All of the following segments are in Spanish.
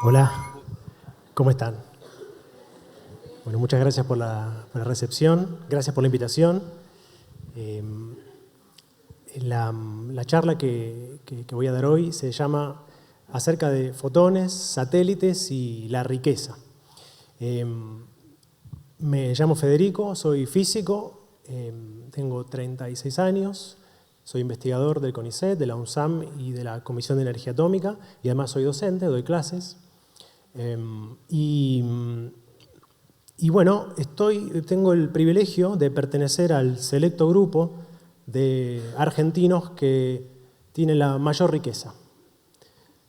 Hola, ¿cómo están? Bueno, muchas gracias por la recepción, gracias por la invitación. La charla que voy a dar hoy se llama acerca de fotones, satélites y la riqueza. Me llamo Federico, soy físico, tengo 36 años, soy investigador del CONICET, de la UNSAM y de la Comisión de Energía Atómica, y además soy docente, doy clases. Y bueno, tengo el privilegio de pertenecer al selecto grupo de argentinos que tienen la mayor riqueza.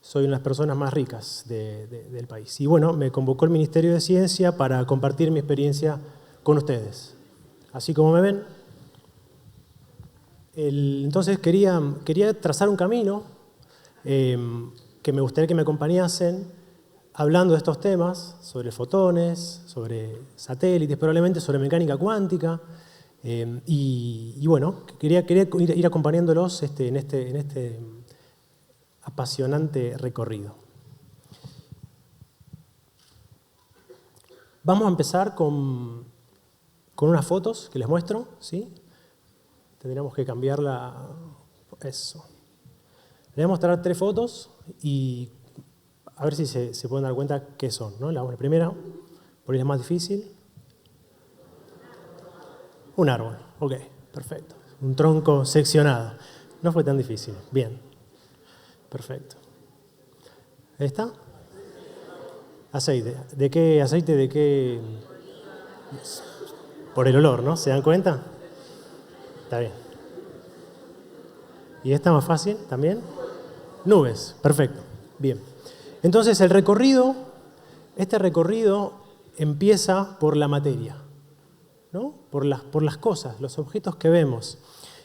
Soy una de las personas más ricas del país. Y bueno, me convocó el Ministerio de Ciencia para compartir mi experiencia con ustedes. Así como me ven. Entonces quería trazar un camino que me gustaría que me acompañasen hablando de estos temas, sobre fotones, sobre satélites, probablemente sobre mecánica cuántica. Y bueno, quería ir acompañándolos en este apasionante recorrido. Vamos a empezar con unas fotos que les muestro, ¿sí? Tendríamos que cambiarla. Eso. Les voy a mostrar 3 fotos y a ver si se pueden dar cuenta qué son, ¿no? La primera, por ahí es más difícil. Un árbol, ok, perfecto. Un tronco seccionado. No fue tan difícil, bien. Perfecto. ¿Esta? Aceite. ¿De qué aceite? ¿De qué? Por el olor, ¿no? ¿Se dan cuenta? Está bien. ¿Y esta más fácil también? Nubes, perfecto. Bien. Entonces este recorrido empieza por la materia, ¿no? Por las cosas, los objetos que vemos.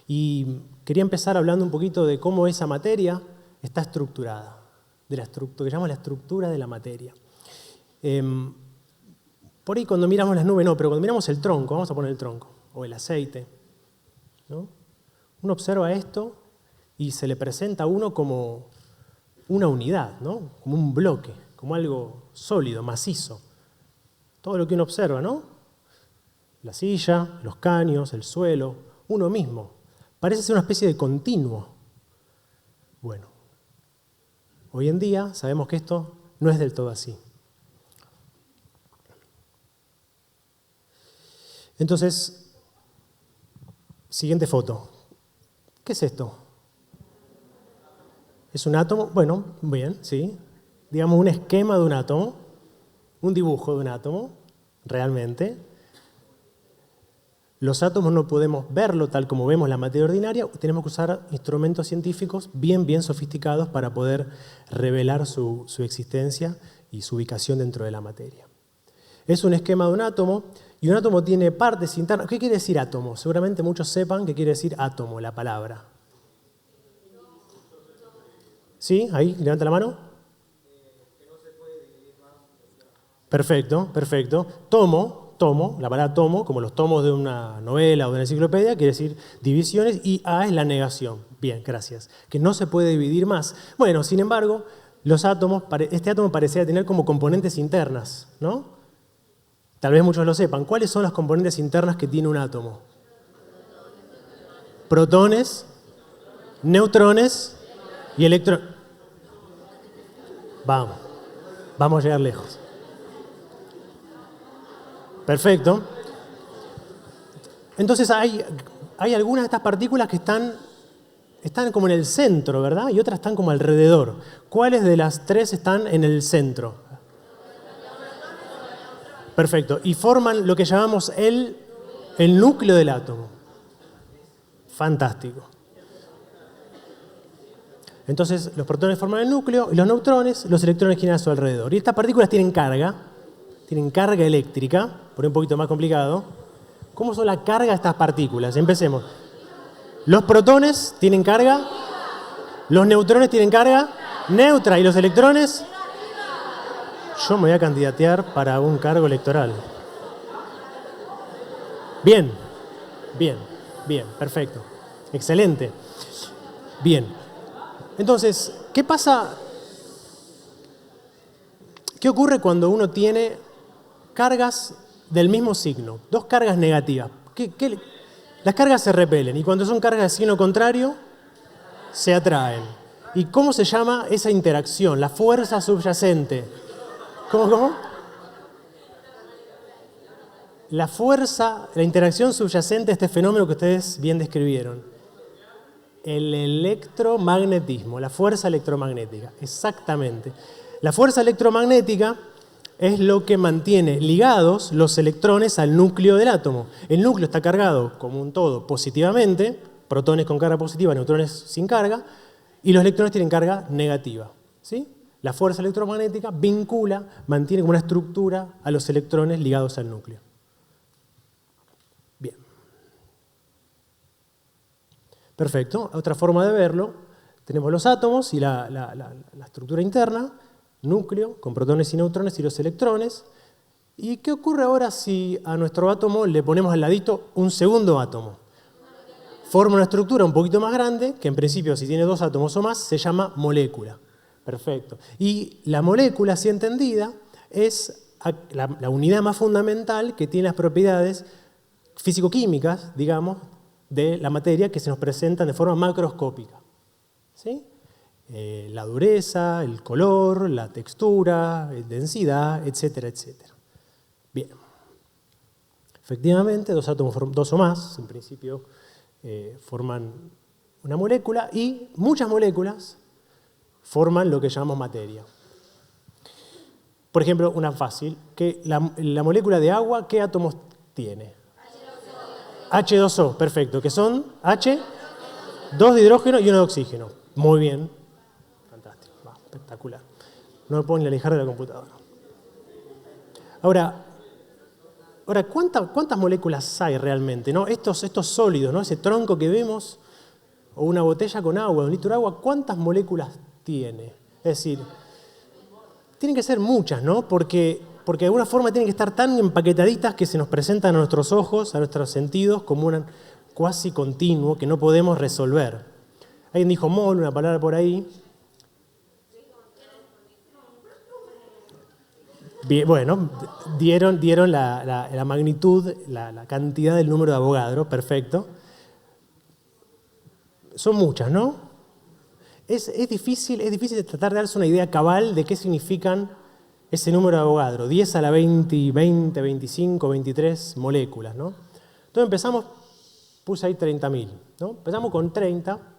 Y quería empezar hablando un poquito de cómo esa materia está estructurada, de la estructura que llamamos la estructura de la materia. Por ahí cuando miramos las nubes, no, pero cuando miramos el tronco, vamos a poner el tronco, o el aceite, ¿no? Uno observa esto y se le presenta a uno como una unidad, ¿no? Como un bloque, como algo sólido, macizo. Todo lo que uno observa, ¿no? La silla, los caños, el suelo, uno mismo. Parece ser una especie de continuo. Bueno, hoy en día sabemos que esto no es del todo así. Entonces, siguiente foto. ¿Qué es esto? ¿Es un átomo? Bueno, bien, sí. Digamos un esquema de un átomo, un dibujo de un átomo, realmente. Los átomos no podemos verlo tal como vemos la materia ordinaria, tenemos que usar instrumentos científicos bien sofisticados para poder revelar su existencia y su ubicación dentro de la materia. Es un esquema de un átomo, y un átomo tiene partes internas. ¿Qué quiere decir átomo? Seguramente muchos sepan qué quiere decir átomo, la palabra. ¿Sí? Ahí, levanta la mano. Perfecto, perfecto. Tomo, la palabra tomo, como los tomos de una novela o de una enciclopedia, quiere decir divisiones, y A es la negación. Bien, gracias. Que no se puede dividir más. Bueno, sin embargo, este átomo parecía tener como componentes internas, ¿no? Tal vez muchos lo sepan. ¿Cuáles son las componentes internas que tiene un átomo? Protones, neutrones y electrones. Vamos a llegar lejos. Perfecto. Entonces hay algunas de estas partículas que están como en el centro, ¿verdad? Y otras están como alrededor. ¿Cuáles de las 3 están en el centro? Perfecto. Y forman lo que llamamos el núcleo del átomo. Fantástico. Entonces los protones forman el núcleo y los neutrones, los electrones giran a su alrededor. Y estas partículas tienen carga eléctrica, por un poquito más complicado. ¿Cómo son la carga de estas partículas? Empecemos. Los protones tienen carga, los neutrones tienen carga neutra, y los electrones. Yo me voy a candidatear para un cargo electoral. Bien, perfecto. Excelente. Bien. Entonces, ¿qué pasa ¿Qué ocurre cuando uno tiene cargas del mismo signo? Dos cargas negativas. Las cargas se repelen y cuando son cargas de signo contrario, se atraen. ¿Y cómo se llama esa interacción? La fuerza subyacente. ¿Cómo? La fuerza, la interacción subyacente a este fenómeno que ustedes bien describieron. El electromagnetismo, la fuerza electromagnética, exactamente. La fuerza electromagnética es lo que mantiene ligados los electrones al núcleo del átomo. El núcleo está cargado como un todo positivamente, protones con carga positiva, neutrones sin carga, y los electrones tienen carga negativa. ¿Sí? La fuerza electromagnética vincula, mantiene como una estructura a los electrones ligados al núcleo. Bien. Perfecto. Otra forma de verlo, tenemos los átomos y la estructura interna, núcleo, con protones y neutrones y los electrones. ¿Y qué ocurre ahora si a nuestro átomo le ponemos al ladito un segundo átomo? Forma una estructura un poquito más grande, que en principio si tiene dos átomos o más, se llama molécula. Perfecto. Y la molécula, así entendida, es la unidad más fundamental que tiene las propiedades físico-químicas, digamos, de la materia que se nos presentan de forma macroscópica. ¿Sí? La dureza, el color, la textura, densidad, etcétera, etcétera. Bien. Efectivamente, dos átomos, dos o más, en principio, forman una molécula y muchas moléculas forman lo que llamamos materia. Por ejemplo, una fácil, que la molécula de agua, ¿qué átomos tiene? H2O, perfecto, que son H, dos de hidrógeno y uno de oxígeno. Muy bien, fantástico, espectacular. No me puedo ni alejar de la computadora. Ahora ¿cuántas moléculas hay realmente? ¿No? Estos sólidos, ¿no? Ese tronco que vemos, o una botella con agua, un litro de agua, ¿cuántas moléculas tiene? Es decir, tienen que ser muchas, ¿no? Porque de alguna forma tienen que estar tan empaquetaditas que se nos presentan a nuestros ojos, a nuestros sentidos, como un cuasi continuo que no podemos resolver. Alguien dijo mol, una palabra por ahí. Bueno, dieron la magnitud, la cantidad del número de Avogadro, perfecto. Son muchas, ¿no? Es difícil tratar de darse una idea cabal de qué significan ese número de Avogadro, 10 a la 20, 25, 23 moléculas, ¿no? Entonces empezamos, puse ahí 30.000, ¿no? Empezamos con 30.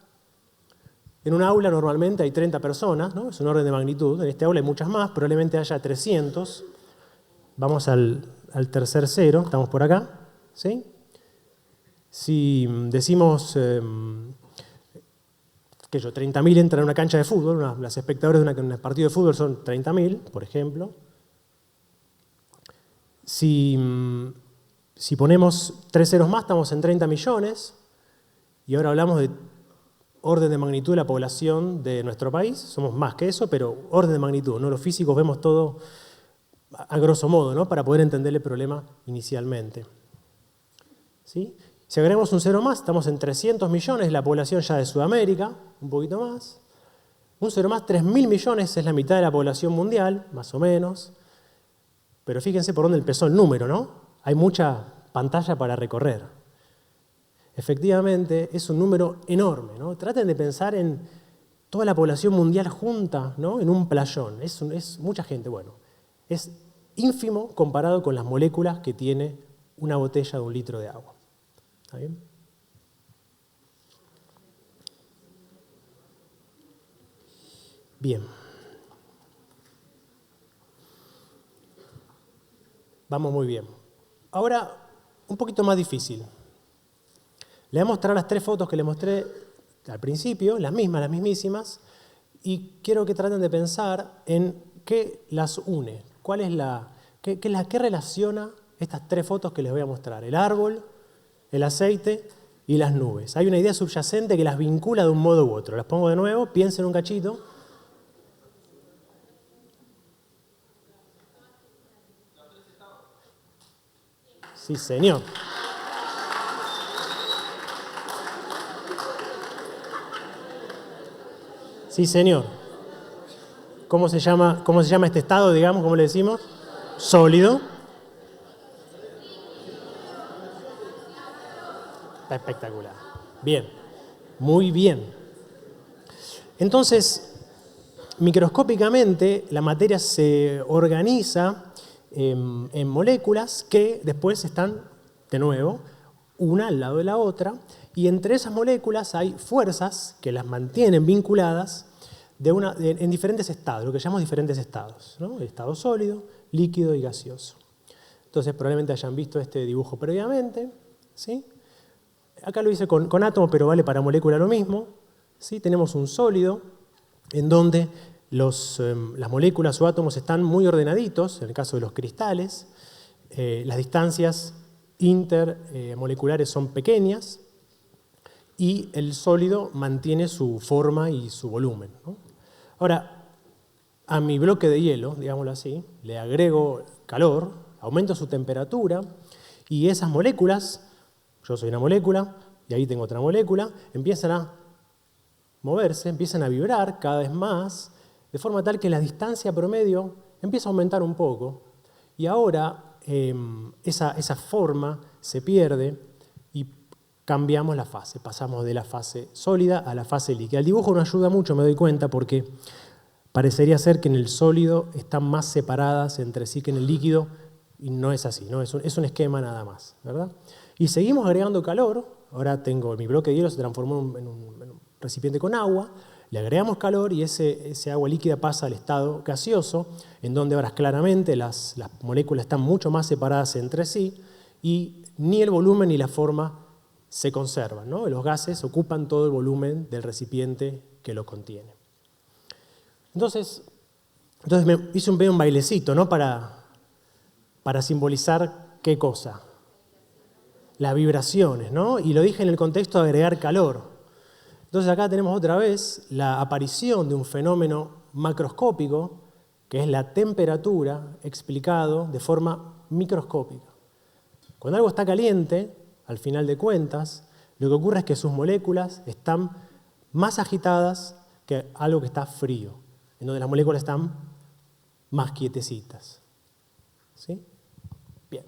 En un aula normalmente hay 30 personas, ¿no? Es un orden de magnitud. En este aula hay muchas más, probablemente haya 300. Vamos al tercer cero, estamos por acá. ¿Sí? Si decimos 30.000 entran en una cancha de fútbol, los espectadores de un partido de fútbol son 30.000, por ejemplo. Si ponemos 3 ceros más, estamos en 30 millones. Y ahora hablamos de orden de magnitud de la población de nuestro país. Somos más que eso, pero orden de magnitud, ¿no? Los físicos vemos todo a grosso modo, ¿no? Para poder entender el problema inicialmente. ¿Sí? Si agregamos un cero más, estamos en 300 millones, la población ya de Sudamérica, un poquito más. Un cero más, 3.000 millones, es la mitad de la población mundial, más o menos. Pero fíjense por dónde empezó el número, ¿no? Hay mucha pantalla para recorrer. Efectivamente, es un número enorme, ¿no? Traten de pensar en toda la población mundial junta, ¿no? En un playón. Es mucha gente, bueno. Es ínfimo comparado con las moléculas que tiene una botella de 1 litro de agua. ¿Está bien? Bien. Vamos muy bien. Ahora, un poquito más difícil. Le voy a mostrar las 3 fotos que le mostré al principio, las mismísimas, y quiero que traten de pensar en qué las une, qué relaciona estas 3 fotos que les voy a mostrar, el árbol, el aceite y las nubes. Hay una idea subyacente que las vincula de un modo u otro. Las pongo de nuevo, piensen un cachito. Sí, señor. Sí, señor. ¿Cómo se llama este estado, digamos? ¿Cómo le decimos? Sólido. Está espectacular. Bien, muy bien. Entonces, microscópicamente, la materia se organiza en moléculas que después están, de nuevo, una al lado de la otra, y entre esas moléculas hay fuerzas que las mantienen vinculadas en diferentes estados, lo que llamamos diferentes estados, ¿no? El estado sólido, líquido y gaseoso. Entonces probablemente hayan visto este dibujo previamente, ¿sí? Acá lo hice con átomos, pero vale para molécula lo mismo, ¿sí? Tenemos un sólido en donde las moléculas o átomos están muy ordenaditos, en el caso de los cristales, las distancias intermoleculares son pequeñas y el sólido mantiene su forma y su volumen, ¿no? Ahora, a mi bloque de hielo, digámoslo así, le agrego calor, aumento su temperatura y esas moléculas, yo soy una molécula y ahí tengo otra molécula, empiezan a moverse, empiezan a vibrar cada vez más, de forma tal que la distancia promedio empieza a aumentar un poco y ahora esa forma se pierde y cambiamos la fase, pasamos de la fase sólida a la fase líquida. El dibujo no ayuda mucho, me doy cuenta, porque parecería ser que en el sólido están más separadas entre sí que en el líquido, y no es así, ¿no? Es un esquema nada más, ¿verdad? Y seguimos agregando calor, ahora tengo mi bloque de hielo, se transformó en un recipiente con agua, le agregamos calor y ese agua líquida pasa al estado gaseoso, en donde ahora claramente las moléculas están mucho más separadas entre sí y ni el volumen ni la forma se conservan, ¿no? Los gases ocupan todo el volumen del recipiente que lo contiene. Entonces me hice un bailecito, ¿no? Para simbolizar ¿qué cosa? Las vibraciones, ¿no? Y lo dije en el contexto de agregar calor. Entonces acá tenemos otra vez la aparición de un fenómeno macroscópico, que es la temperatura, explicado de forma microscópica. Cuando algo está caliente, al final de cuentas, lo que ocurre es que sus moléculas están más agitadas que algo que está frío, en donde las moléculas están más quietecitas. ¿Sí? Bien.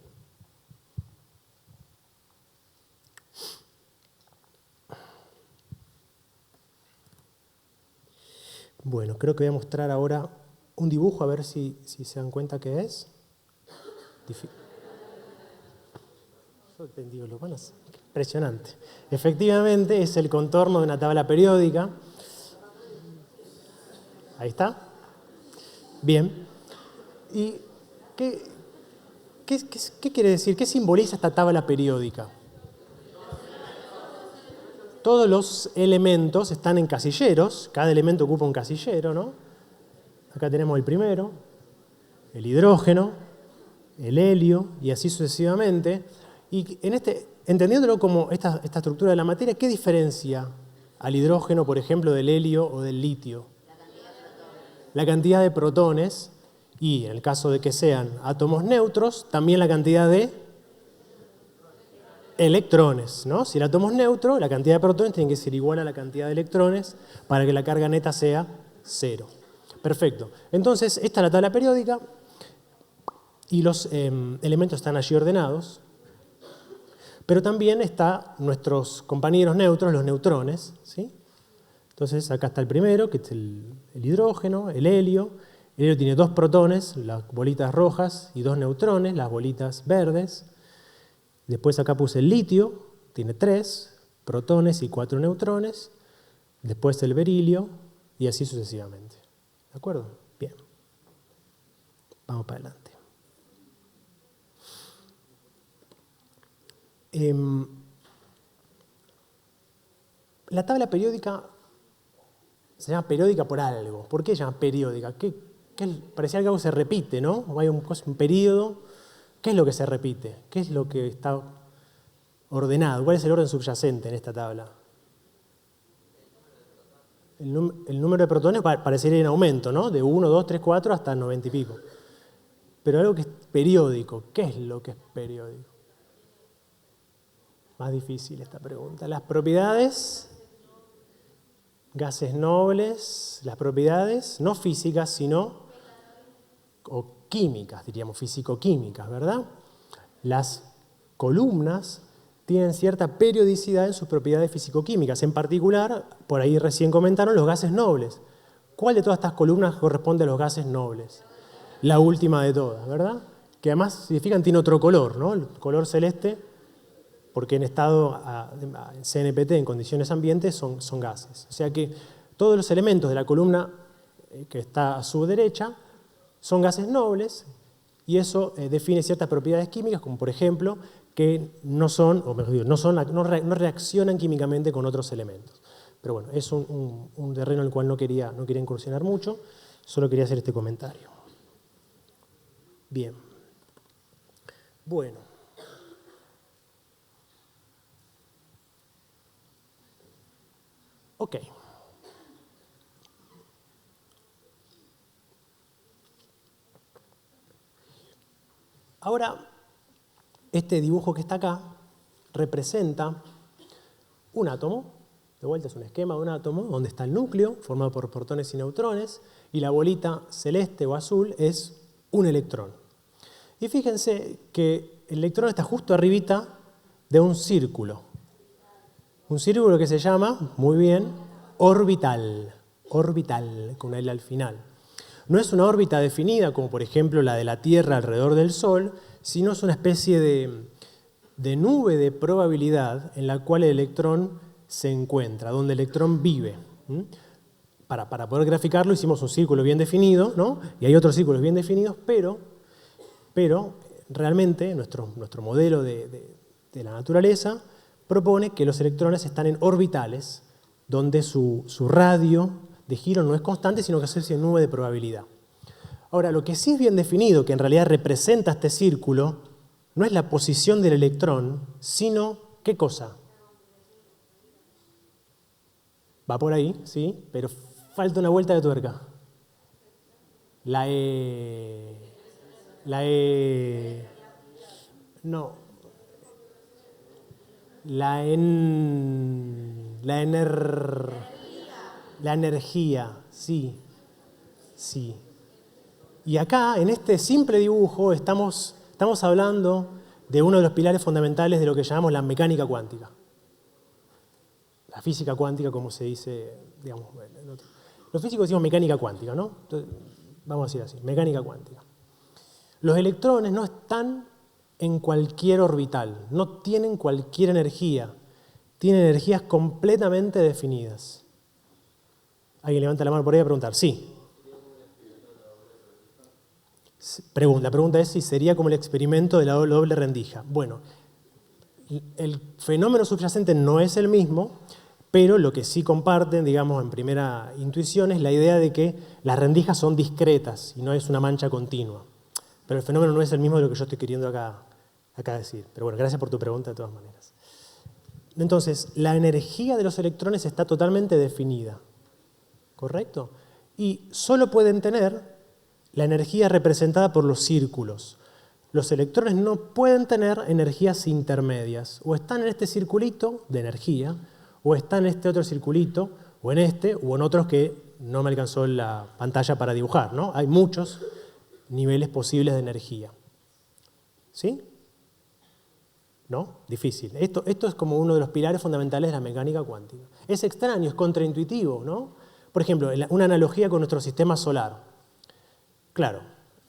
Bueno, creo que voy a mostrar ahora un dibujo, a ver si se dan cuenta qué es. Impresionante. Efectivamente, es el contorno de una tabla periódica. Ahí está. Bien. ¿Y qué quiere decir? ¿Qué simboliza esta tabla periódica? Todos los elementos están en casilleros, cada elemento ocupa un casillero, ¿no? Acá tenemos el primero, el hidrógeno, el helio y así sucesivamente. Y entendiéndolo como esta estructura de la materia, ¿qué diferencia al hidrógeno, por ejemplo, del helio o del litio? La cantidad de protones y, en el caso de que sean átomos neutros, también la cantidad de electrones, ¿no? Si el átomo es neutro, la cantidad de protones tiene que ser igual a la cantidad de electrones para que la carga neta sea 0. Perfecto. Entonces, esta es la tabla periódica y los elementos están allí ordenados. Pero también están nuestros compañeros neutros, los neutrones, ¿sí? Entonces, acá está el primero, que es el hidrógeno, el helio. El helio tiene 2 protones, las bolitas rojas, y 2 neutrones, las bolitas verdes. Después acá puse el litio, tiene 3 protones y 4 neutrones. Después el berilio, y así sucesivamente. ¿De acuerdo? Bien. Vamos para adelante. La tabla periódica se llama periódica por algo. ¿Por qué se llama periódica? Parecía que algo se repite, ¿no? O hay un periodo. ¿Qué es lo que se repite? ¿Qué es lo que está ordenado? ¿Cuál es el orden subyacente en esta tabla? El número de protones parecería en aumento, ¿no? De 1, 2, 3, 4 hasta 90 y pico. Pero algo que es periódico. ¿Qué es lo que es periódico? Más difícil esta pregunta. Las propiedades Gases nobles, las propiedades no físicas, sino o químicas, diríamos físico-químicas, ¿verdad? Las columnas tienen cierta periodicidad en sus propiedades físico-químicas. En particular, por ahí recién comentaron, los gases nobles. ¿Cuál de todas estas columnas corresponde a los gases nobles? La última de todas, ¿verdad? Que además, si se fijan, tiene otro color, ¿no? El color celeste, porque en estado en CNPT, en condiciones ambientes, son gases. O sea que todos los elementos de la columna que está a su derecha son gases nobles, y eso define ciertas propiedades químicas, como por ejemplo, que no son, o mejor dicho, no reaccionan químicamente con otros elementos. Pero bueno, es un terreno en el cual no quería incursionar mucho, solo quería hacer este comentario. Bien. Bueno. Ok. Ahora, este dibujo que está acá representa un átomo. De vuelta es un esquema de un átomo donde está el núcleo, formado por protones y neutrones, y la bolita celeste o azul es un electrón. Y fíjense que el electrón está justo arribita de un círculo. Un círculo que se llama, muy bien, orbital. Orbital, con L al final. No es una órbita definida, como por ejemplo la de la Tierra alrededor del Sol, sino es una especie de nube de probabilidad en la cual el electrón se encuentra, donde el electrón vive. Para poder graficarlo hicimos un círculo bien definido, ¿no? Y hay otros círculos bien definidos, pero realmente nuestro modelo de la naturaleza propone que los electrones están en orbitales, donde su radio de giro no es constante, sino que es una nube de probabilidad. Ahora, lo que sí es bien definido, que en realidad representa este círculo, no es la posición del electrón, sino, ¿qué cosa? Va por ahí, sí, pero falta una vuelta de tuerca. La no. La energía, sí. Sí. Y acá, en este simple dibujo, estamos hablando de uno de los pilares fundamentales de lo que llamamos la mecánica cuántica. La física cuántica, como se dice, digamos, los físicos decimos mecánica cuántica, ¿no? Entonces, vamos a decir así, mecánica cuántica. Los electrones no están en cualquier orbital, no tienen cualquier energía, tienen energías completamente definidas. ¿Alguien levanta la mano por ahí a preguntar? Sí. La pregunta es si sería como el experimento de la doble rendija. Bueno, el fenómeno subyacente no es el mismo, pero lo que sí comparten, digamos, en primera intuición es la idea de que las rendijas son discretas y no es una mancha continua. Pero el fenómeno no es el mismo de lo que yo estoy queriendo acá decir. Pero bueno, gracias por tu pregunta de todas maneras. Entonces, la energía de los electrones está totalmente definida, ¿correcto? Y solo pueden tener la energía representada por los círculos. Los electrones no pueden tener energías intermedias. O están en este circulito de energía, o están en este otro circulito, o en este, o en otros que no me alcanzó la pantalla para dibujar, ¿no? Hay muchos niveles posibles de energía. ¿Sí? ¿No? Difícil. Esto es como uno de los pilares fundamentales de la mecánica cuántica. Es extraño, es contraintuitivo, ¿no? Por ejemplo, una analogía con nuestro sistema solar. Claro,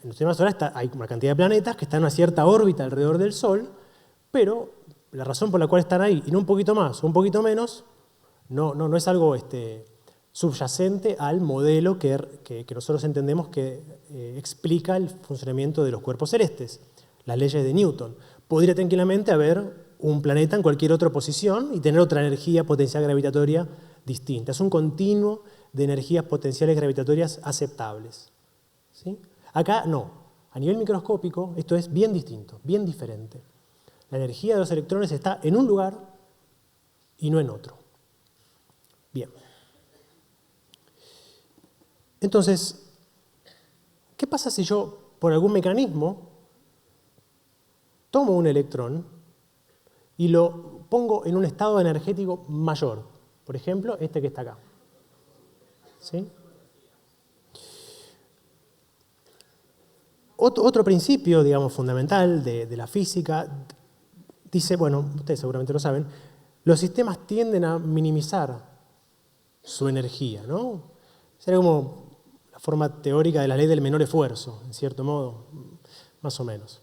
en el sistema solar hay una cantidad de planetas que están en una cierta órbita alrededor del Sol, pero la razón por la cual están ahí, y no un poquito más o un poquito menos, no es algo subyacente al modelo que nosotros entendemos que explica el funcionamiento de los cuerpos celestes, las leyes de Newton. Podría tranquilamente haber un planeta en cualquier otra posición y tener otra energía potencial gravitatoria distinta. Es un continuo de energías potenciales gravitatorias aceptables. ¿Sí? Acá no. A nivel microscópico esto es bien distinto, bien diferente. La energía de los electrones está en un lugar y no en otro. Bien. Entonces, ¿qué pasa si yo, por algún mecanismo, tomo un electrón y lo pongo en un estado energético mayor? Por ejemplo, este que está acá. ¿Sí? Otro principio, digamos, fundamental de la física dice, bueno, ustedes seguramente lo saben, los sistemas tienden a minimizar su energía, ¿no? Sería como la forma teórica de la ley del menor esfuerzo, en cierto modo, más o menos.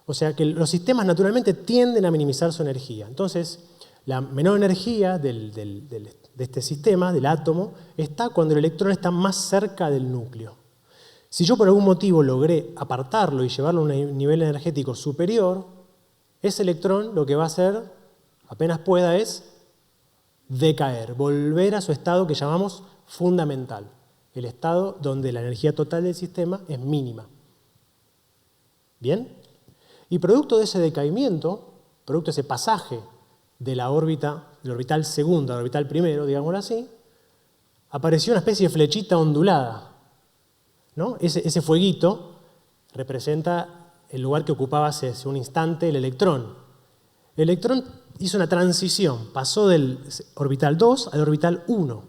O sea que los sistemas naturalmente tienden a minimizar su energía. Entonces, la menor energía de este sistema, del átomo, está cuando el electrón está más cerca del núcleo. Si yo por algún motivo logré apartarlo y llevarlo a un nivel energético superior, ese electrón lo que va a hacer, apenas pueda, es decaer, volver a su estado que llamamos fundamental, el estado donde la energía total del sistema es mínima. ¿Bien? Y producto de ese decaimiento, producto de ese pasaje de la órbita, del orbital segundo al orbital primero, digámoslo así, apareció una especie de flechita ondulada, ¿no? Ese fueguito representa el lugar que ocupaba hace un instante el electrón. El electrón hizo una transición, pasó del orbital 2 al orbital 1.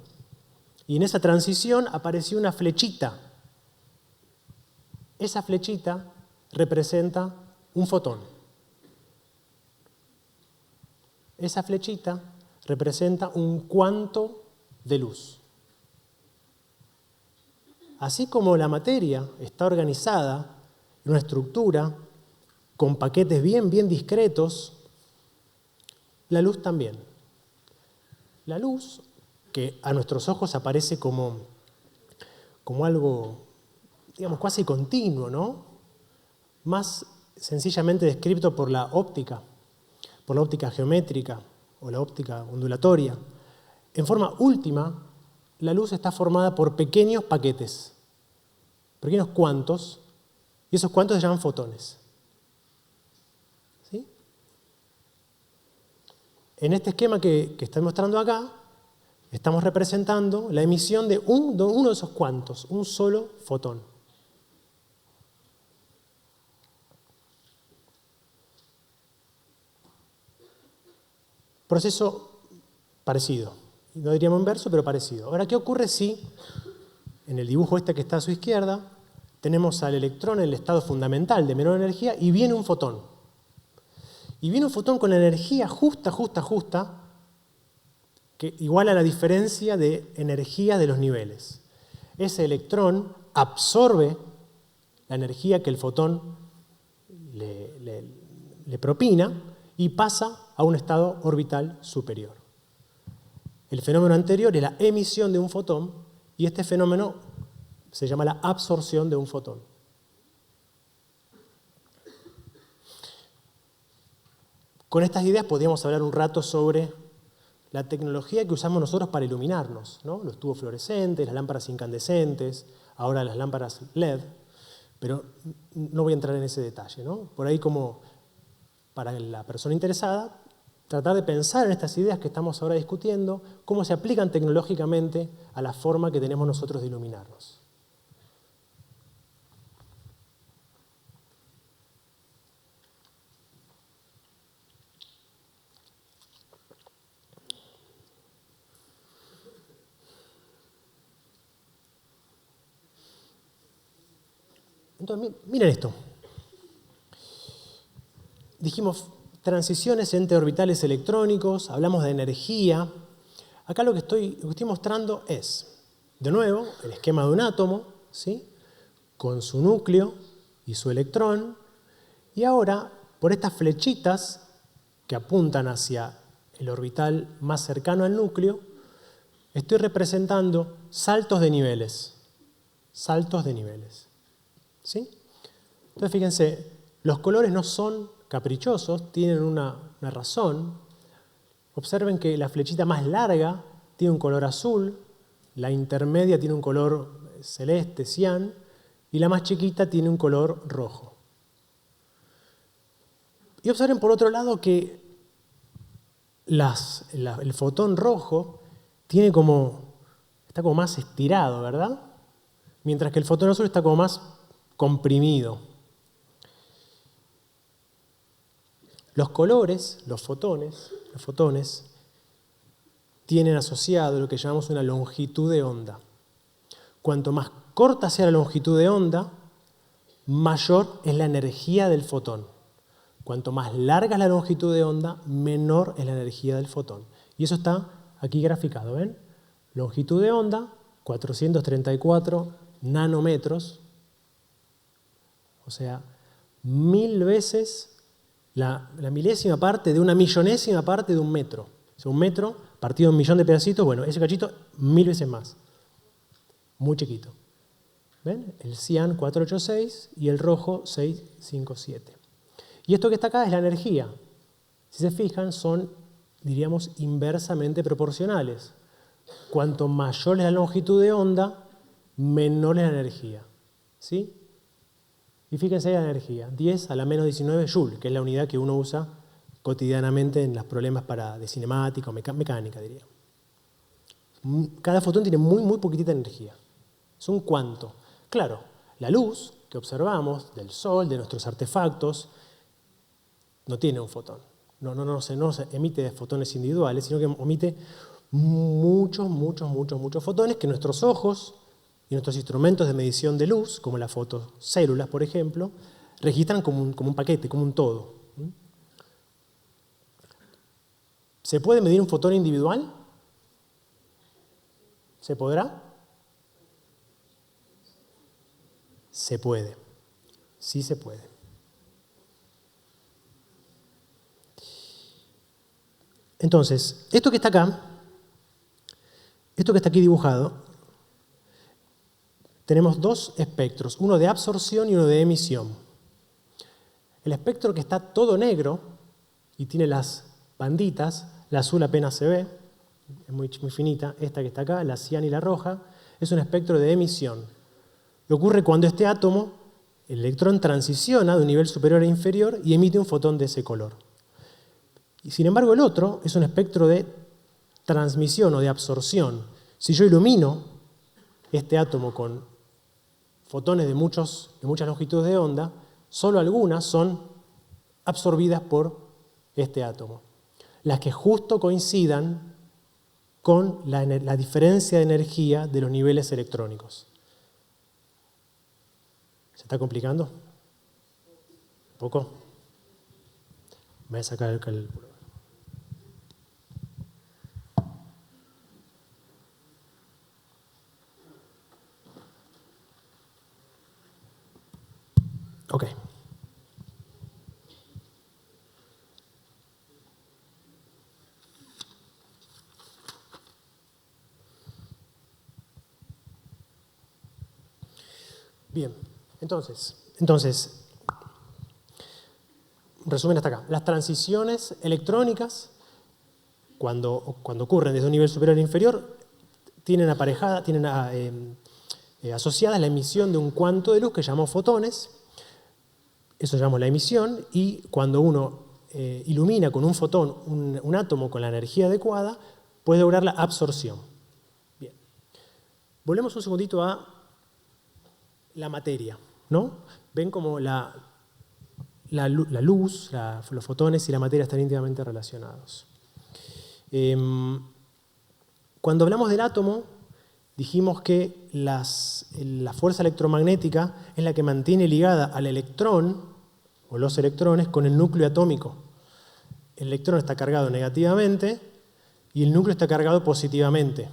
Y en esa transición apareció una flechita. Esa flechita representa un fotón. Esa flechita representa un cuanto de luz. Así como la materia está organizada en una estructura con paquetes bien discretos, la luz también. La luz, que a nuestros ojos aparece como algo, digamos, casi continuo, ¿no? Más sencillamente descrito por la óptica geométrica o la óptica ondulatoria. En forma última, la luz está formada por pequeños paquetes, pequeños cuantos, y esos cuantos se llaman fotones. ¿Sí? En este esquema que estoy mostrando acá, estamos representando la emisión de uno de esos cuantos, un solo fotón. Proceso parecido. No diríamos inverso, pero parecido. Ahora, ¿qué ocurre si en el dibujo este que está a su izquierda tenemos al electrón en el estado fundamental de menor energía y viene un fotón? Y viene un fotón con la energía justa, que igual a la diferencia de energía de los niveles. Ese electrón absorbe la energía que el fotón le propina y pasa a un estado orbital superior. El fenómeno anterior es la emisión de un fotón y este fenómeno se llama la absorción de un fotón. Con estas ideas podríamos hablar un rato sobre la tecnología que usamos nosotros para iluminarnos, ¿no? Los tubos fluorescentes, las lámparas incandescentes, ahora las lámparas LED, pero no voy a entrar en ese detalle, ¿no? Por ahí, como para la persona interesada, tratar de pensar en estas ideas que estamos ahora discutiendo, cómo se aplican tecnológicamente a la forma que tenemos nosotros de iluminarnos. Entonces, miren esto. Dijimos transiciones entre orbitales electrónicos, hablamos de energía. Acá lo que estoy mostrando es, de nuevo, el esquema de un átomo, ¿sí? Con su núcleo y su electrón. Y ahora, por estas flechitas que apuntan hacia el orbital más cercano al núcleo, estoy representando saltos de niveles. Saltos de niveles. ¿Sí? Entonces, fíjense, los colores no son caprichosos, tienen una razón. Observen que la flechita más larga tiene un color azul, la intermedia tiene un color celeste, cian, y la más chiquita tiene un color rojo. Y observen por otro lado que el fotón rojo está como más estirado, ¿verdad? Mientras que el fotón azul está como más comprimido. Los colores, los fotones, tienen asociado lo que llamamos una longitud de onda. cuanto más corta sea la longitud de onda, mayor es la energía del fotón. Cuanto más larga es la longitud de onda, menor es la energía del fotón. Y eso está aquí graficado, ¿ven? Longitud de onda, 434 nanómetros, o sea, 1000 veces la milésima parte de una millonésima parte de un metro. O sea, un metro partido en un millón de pedacitos, bueno, ese cachito 1000 veces más. Muy chiquito. ¿Ven? El cian 486 y el rojo 657. Y esto que está acá es la energía. Si se fijan, son, diríamos, inversamente proporcionales. Cuanto mayor es la longitud de onda, menor es la energía. ¿Sí? Y fíjense la energía, 10 a la menos 19 joule, que es la unidad que uno usa cotidianamente en los problemas de cinemática o mecánica, diría. Cada fotón tiene muy, muy poquitita energía. Es un cuanto. Claro, la luz que observamos del Sol, de nuestros artefactos, no tiene un fotón. No se emite fotones individuales, sino que emite muchos fotones que nuestros ojos y nuestros instrumentos de medición de luz, como las fotocélulas, por ejemplo, registran como un paquete, como un todo. ¿Se puede medir un fotón individual? ¿Se podrá? Se puede. Sí se puede. Entonces, esto que está acá, esto que está aquí dibujado, tenemos dos espectros, uno de absorción y uno de emisión. El espectro que está todo negro y tiene las banditas, la azul apenas se ve, es muy finita, esta que está acá, la cian y la roja, es un espectro de emisión. Lo ocurre cuando este átomo, el electrón, transiciona de un nivel superior a inferior y emite un fotón de ese color. Y sin embargo el otro es un espectro de transmisión o de absorción. Si yo ilumino este átomo con fotones de muchas longitudes de onda, solo algunas son absorbidas por este átomo. Las que justo coincidan con la diferencia de energía de los niveles electrónicos. ¿Se está complicando? ¿Un poco? Voy a sacar el cálculo. Ok. Bien, entonces, resumen hasta acá. Las transiciones electrónicas, cuando ocurren desde un nivel superior a inferior, tienen asociadas la emisión de un cuanto de luz que llamamos fotones. Eso llamamos la emisión, y cuando uno ilumina con un fotón un átomo con la energía adecuada, puede lograr la absorción. Bien. Volvemos un segundito a la materia, ¿no? Ven como la luz, los fotones y la materia están íntimamente relacionados. Cuando hablamos del átomo, dijimos que la fuerza electromagnética es la que mantiene ligada al electrón o los electrones con el núcleo atómico. El electrón está cargado negativamente y el núcleo está cargado positivamente.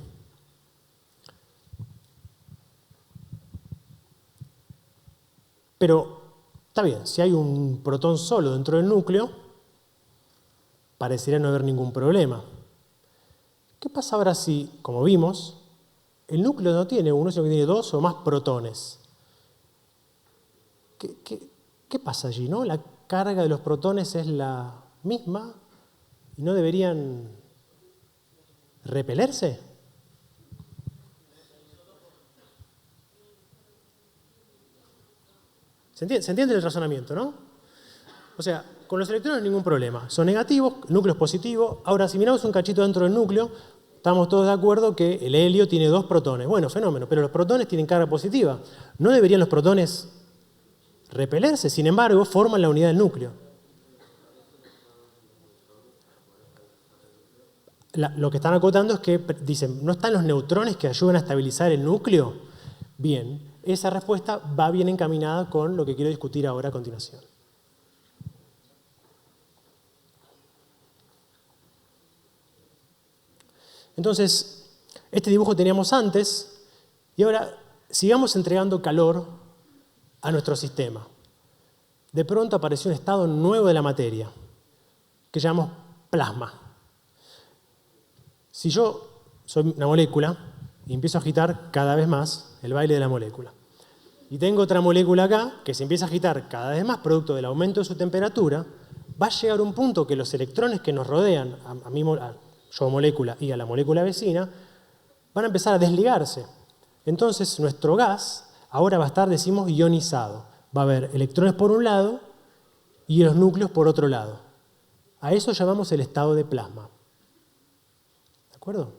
Pero está bien, si hay un protón solo dentro del núcleo, parecería no haber ningún problema. ¿Qué pasa ahora si, como vimos, el núcleo no tiene uno, sino que tiene dos o más protones? ¿Qué pasa allí, no? La carga de los protones es la misma y no deberían repelerse. ¿Se entiende el razonamiento, no? O sea, con los electrones ningún problema. Son negativos, el núcleo es positivo. Ahora, si miramos un cachito dentro del núcleo, estamos todos de acuerdo que el helio tiene dos protones. Bueno, fenómeno, pero los protones tienen carga positiva. ¿No deberían los protones repelerse? Sin embargo, forman la unidad del núcleo. Lo que están acotando es que dicen, ¿no están los neutrones que ayudan a estabilizar el núcleo? Bien, esa respuesta va bien encaminada con lo que quiero discutir ahora a continuación. Entonces, este dibujo teníamos antes y ahora sigamos entregando calor a nuestro sistema. De pronto apareció un estado nuevo de la materia, que llamamos plasma. Si yo soy una molécula y empiezo a agitar cada vez más el baile de la molécula, y tengo otra molécula acá que se empieza a agitar cada vez más producto del aumento de su temperatura, va a llegar un punto que los electrones que nos rodean, a yo molécula y a la molécula vecina, van a empezar a desligarse. Entonces nuestro gas ahora va a estar, decimos, ionizado. Va a haber electrones por un lado y los núcleos por otro lado. A eso llamamos el estado de plasma. ¿De acuerdo?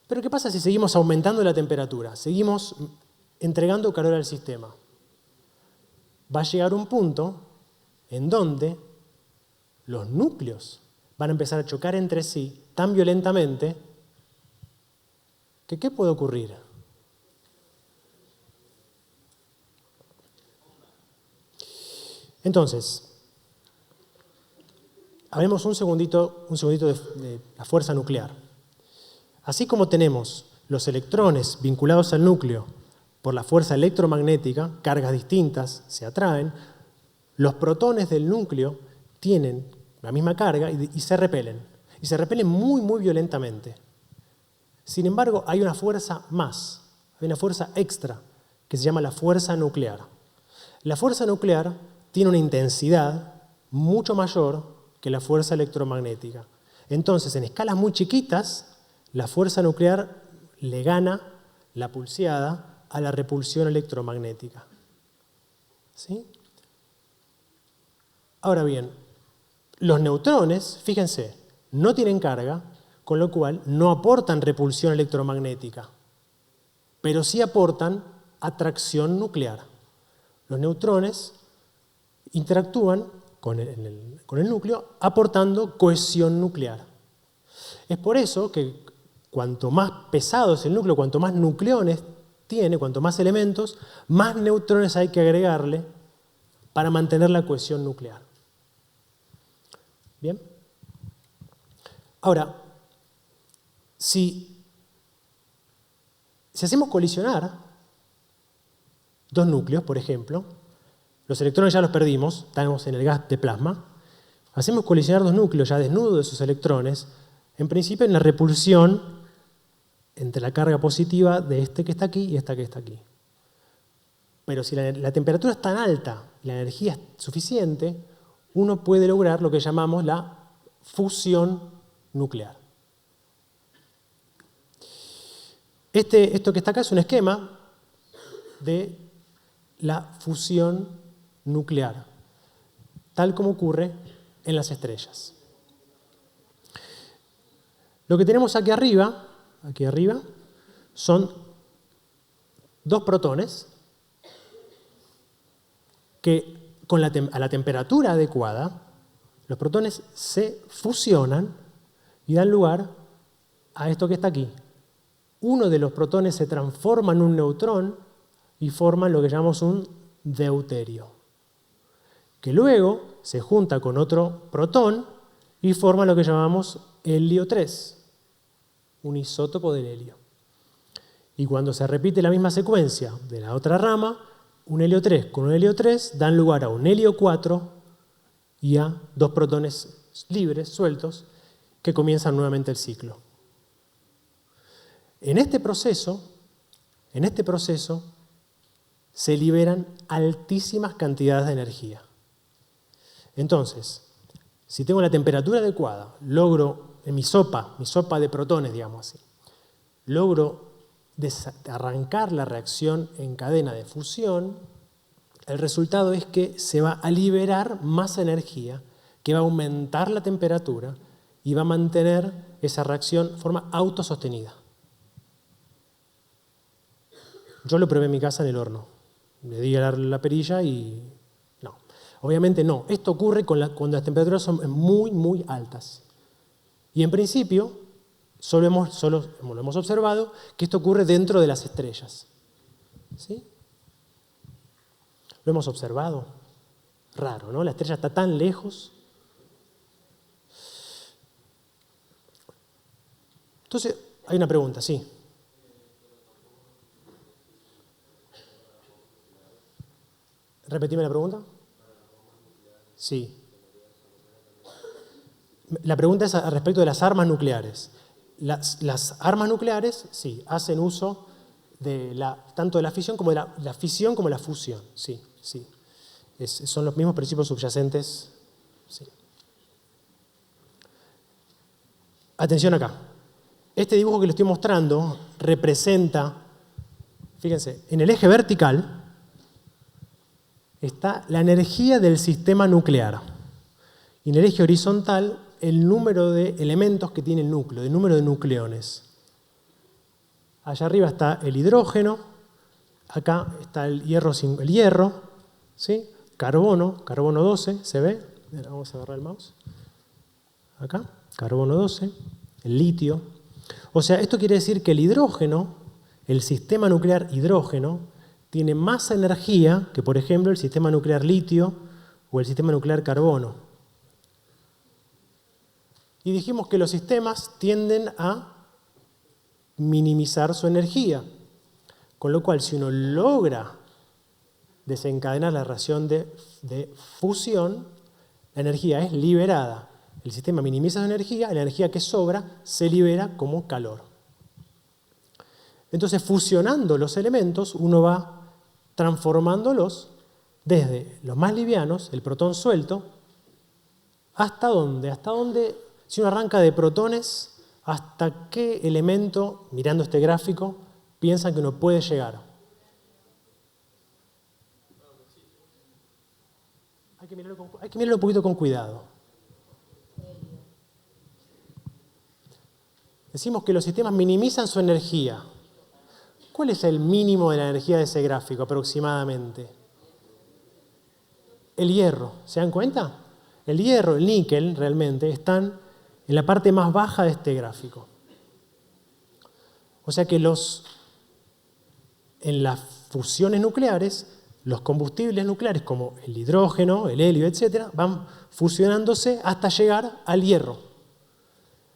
Pero ¿qué pasa si seguimos aumentando la temperatura? Seguimos entregando calor al sistema. Va a llegar un punto en donde los núcleos van a empezar a chocar entre sí tan violentamente que ¿qué puede ocurrir? Entonces, hablemos un segundito de la fuerza nuclear. Así como tenemos los electrones vinculados al núcleo por la fuerza electromagnética, cargas distintas se atraen, los protones del núcleo tienen la misma carga y se repelen. Y se repelen muy, muy violentamente. Sin embargo, hay una fuerza más, hay una fuerza extra, que se llama la fuerza nuclear. La fuerza nuclear tiene una intensidad mucho mayor que la fuerza electromagnética. Entonces, en escalas muy chiquitas, la fuerza nuclear le gana la pulseada a la repulsión electromagnética. ¿Sí? Ahora bien, los neutrones, fíjense, no tienen carga, con lo cual no aportan repulsión electromagnética, pero sí aportan atracción nuclear. Los neutrones interactúan con el núcleo aportando cohesión nuclear. Es por eso que cuanto más pesado es el núcleo, cuanto más nucleones tiene, cuanto más elementos, más neutrones hay que agregarle para mantener la cohesión nuclear. ¿Bien? Ahora, si hacemos colisionar dos núcleos, por ejemplo, los electrones ya los perdimos, estamos en el gas de plasma, hacemos colisionar dos núcleos ya desnudos de sus electrones, en principio en la repulsión entre la carga positiva de este que está aquí y esta que está aquí. Pero si la temperatura es tan alta y la energía es suficiente, uno puede lograr lo que llamamos la fusión nuclear. Esto que está acá es un esquema de la fusión nuclear, tal como ocurre en las estrellas. Lo que tenemos aquí arriba, son dos protones que a la temperatura adecuada, los protones se fusionan y dan lugar a esto que está aquí. Uno de los protones se transforma en un neutrón y forma lo que llamamos un deuterio, que luego se junta con otro protón y forma lo que llamamos helio 3, un isótopo del helio. Y cuando se repite la misma secuencia de la otra rama, un helio 3 con un helio 3 dan lugar a un helio 4 y a dos protones libres, sueltos, que comienzan nuevamente el ciclo. En este proceso se liberan altísimas cantidades de energía. Entonces, si tengo la temperatura adecuada, logro en mi sopa de protones, digamos así, logro arrancar la reacción en cadena de fusión, el resultado es que se va a liberar más energía, que va a aumentar la temperatura y va a mantener esa reacción de forma autosostenida. Yo lo probé en mi casa en el horno. Le di a la perilla y no. Obviamente no. Esto ocurre cuando las temperaturas son muy, muy altas. Y en principio, solo hemos observado que esto ocurre dentro de las estrellas. ¿Sí? Lo hemos observado. Raro, ¿no? La estrella está tan lejos. Entonces, hay una pregunta, sí. ¿Repetime la pregunta? Sí. La pregunta es respecto de las armas nucleares. Las armas nucleares, sí, hacen uso de tanto de la fisión como de la fisión como la fusión. Sí, sí. Son los mismos principios subyacentes. Sí. Atención acá. Este dibujo que les estoy mostrando representa, fíjense, en el eje vertical está la energía del sistema nuclear. Y en el eje horizontal, el número de elementos que tiene el núcleo, el número de nucleones. Allá arriba está el hidrógeno, acá está el hierro, ¿sí? Carbono 12, ¿se ve? Vamos a agarrar el mouse. Acá, carbono 12, el litio. O sea, esto quiere decir que el hidrógeno, el sistema nuclear hidrógeno, tiene más energía que, por ejemplo, el sistema nuclear litio o el sistema nuclear carbono. Y dijimos que los sistemas tienden a minimizar su energía. Con lo cual, si uno logra desencadenar la reacción de fusión, la energía es liberada. El sistema minimiza su energía, la energía que sobra se libera como calor. Entonces, fusionando los elementos, uno va transformándolos desde los más livianos, el protón suelto, ¿hasta dónde? Hasta dónde, si uno arranca de protones, ¿hasta qué elemento, mirando este gráfico, piensan que uno puede llegar? Hay que mirarlo un poquito con cuidado. Decimos que los sistemas minimizan su energía. ¿Cuál es el mínimo de la energía de ese gráfico aproximadamente? El hierro, ¿se dan cuenta? El hierro, el níquel, realmente están en la parte más baja de este gráfico. O sea que en las fusiones nucleares, los combustibles nucleares como el hidrógeno, el helio, etc., van fusionándose hasta llegar al hierro.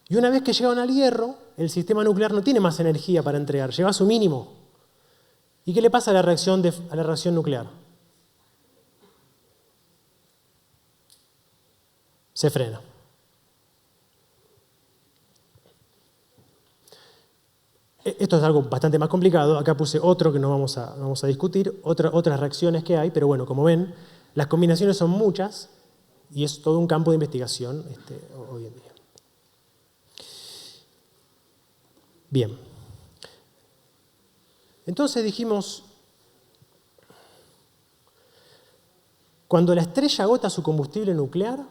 Y una vez que llegan al hierro, el sistema nuclear no tiene más energía para entregar, llega a su mínimo. ¿Y qué le pasa a la reacción nuclear? Se frena. Esto es algo bastante más complicado. Acá puse otro que no vamos a discutir, otras reacciones que hay, pero bueno, como ven, las combinaciones son muchas y es todo un campo de investigación hoy en día. Bien. Entonces dijimos, cuando la estrella agota su combustible nuclear,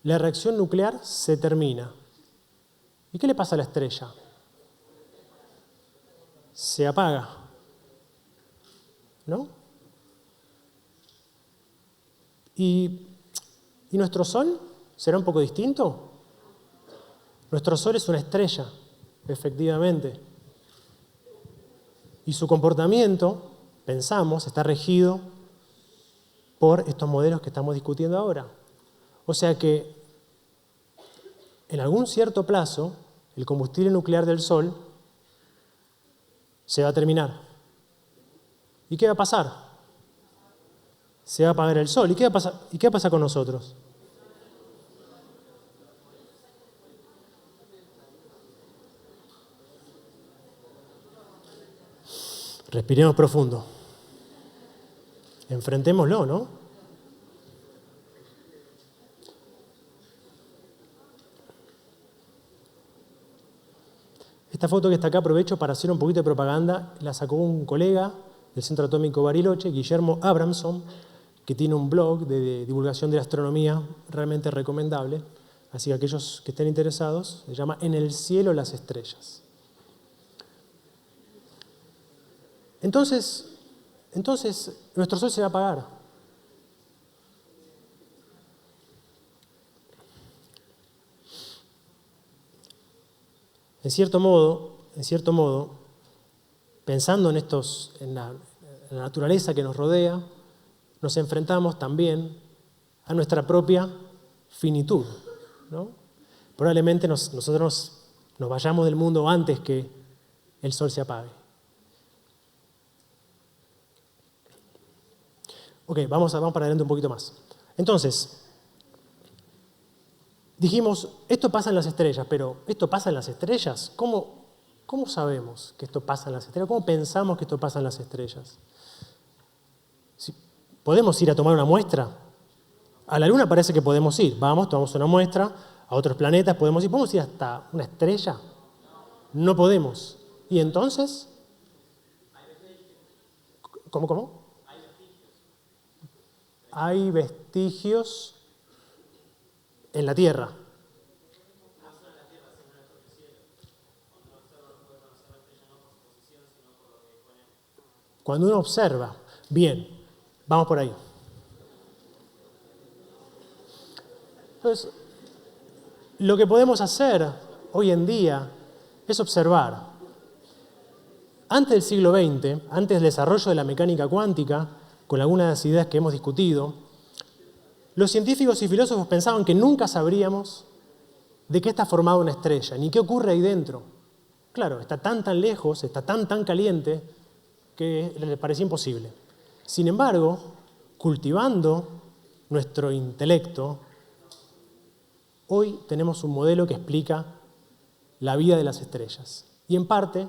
la reacción nuclear se termina. ¿Y qué le pasa a la estrella? Se apaga, ¿no? ¿Y nuestro Sol será un poco distinto? Nuestro Sol es una estrella, efectivamente. Y su comportamiento, pensamos, está regido por estos modelos que estamos discutiendo ahora. O sea que, en algún cierto plazo, el combustible nuclear del Sol se va a terminar. ¿Y qué va a pasar? Se va a apagar el Sol. ¿Y qué va a pasar con nosotros? Respiremos profundo. Enfrentémoslo, ¿no? Esta foto que está acá, aprovecho para hacer un poquito de propaganda, la sacó un colega del Centro Atómico Bariloche, Guillermo Abramson, que tiene un blog de divulgación de la astronomía realmente recomendable. Así que aquellos que estén interesados, se llama En el cielo las estrellas. Entonces, nuestro Sol se va a apagar. En cierto modo, pensando en la naturaleza que nos rodea, nos enfrentamos también a nuestra propia finitud, ¿no? Probablemente nosotros nos vayamos del mundo antes que el sol se apague. Ok, vamos para adelante un poquito más. Entonces, dijimos, esto pasa en las estrellas, pero ¿esto pasa en las estrellas? ¿Cómo sabemos que esto pasa en las estrellas? ¿Cómo pensamos que esto pasa en las estrellas? ¿Podemos ir a tomar una muestra? A la Luna parece que podemos ir. Vamos, tomamos una muestra. A otros planetas podemos ir. ¿Podemos ir hasta una estrella? No podemos. ¿Y entonces? ¿Cómo? Hay vestigios en la Tierra. Cuando uno observa, bien, vamos por ahí. Entonces, lo que podemos hacer hoy en día es observar. Antes del siglo XX, antes del desarrollo de la mecánica cuántica, con algunas de las ideas que hemos discutido, los científicos y filósofos pensaban que nunca sabríamos de qué está formada una estrella, ni qué ocurre ahí dentro. Claro, está tan lejos, está tan caliente, que les parecía imposible. Sin embargo, cultivando nuestro intelecto, hoy tenemos un modelo que explica la vida de las estrellas y, en parte,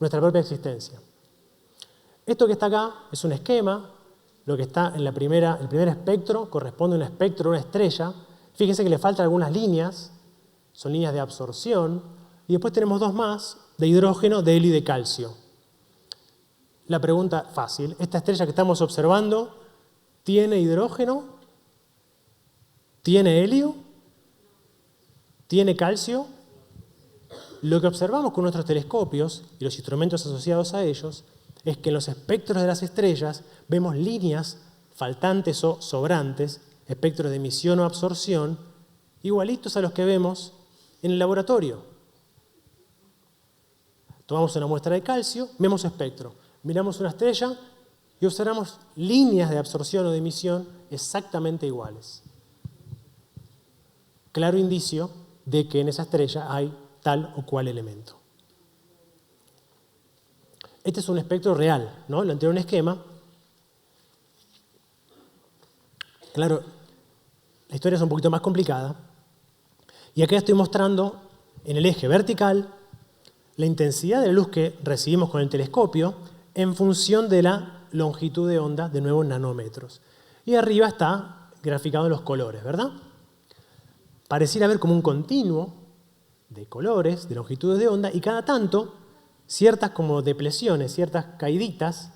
nuestra propia existencia. Esto que está acá es un esquema. Lo que está en el primer espectro corresponde a un espectro de una estrella. Fíjense que le faltan algunas líneas, son líneas de absorción, y después tenemos dos más, de hidrógeno, de helio y de calcio. La pregunta fácil, ¿esta estrella que estamos observando tiene hidrógeno? ¿Tiene helio? ¿Tiene calcio? Lo que observamos con nuestros telescopios y los instrumentos asociados a ellos es que en los espectros de las estrellas vemos líneas faltantes o sobrantes, espectros de emisión o absorción, igualitos a los que vemos en el laboratorio. Tomamos una muestra de calcio, vemos espectro. Miramos una estrella y observamos líneas de absorción o de emisión exactamente iguales. Claro indicio de que en esa estrella hay tal o cual elemento. Este es un espectro real, ¿no? Lo anterior un esquema. Claro, la historia es un poquito más complicada. Y acá estoy mostrando en el eje vertical la intensidad de la luz que recibimos con el telescopio en función de la longitud de onda, de nuevo en nanómetros. Y arriba está graficado los colores, ¿verdad? Pareciera haber como un continuo de colores, de longitudes de onda, y cada tanto ciertas como deplesiones, ciertas caiditas,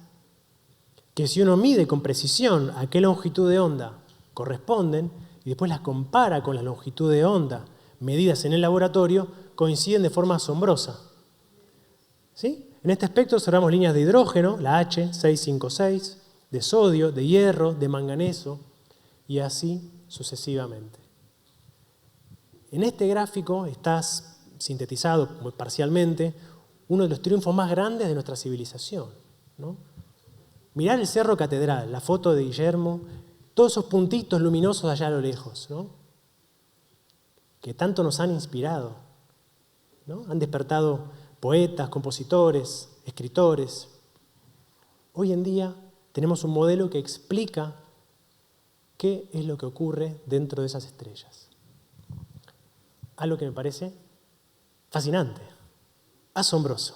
que si uno mide con precisión a qué longitud de onda corresponden y después las compara con las longitudes de onda medidas en el laboratorio, coinciden de forma asombrosa. ¿Sí? En este espectro observamos líneas de hidrógeno, la H656, de sodio, de hierro, de manganeso, y así sucesivamente. En este gráfico está sintetizado parcialmente uno de los triunfos más grandes de nuestra civilización, ¿no? Mirar el Cerro Catedral, la foto de Guillermo, todos esos puntitos luminosos allá a lo lejos, ¿no? Que tanto nos han inspirado, ¿no? Han despertado poetas, compositores, escritores. Hoy en día tenemos un modelo que explica qué es lo que ocurre dentro de esas estrellas. Algo que me parece fascinante, asombroso.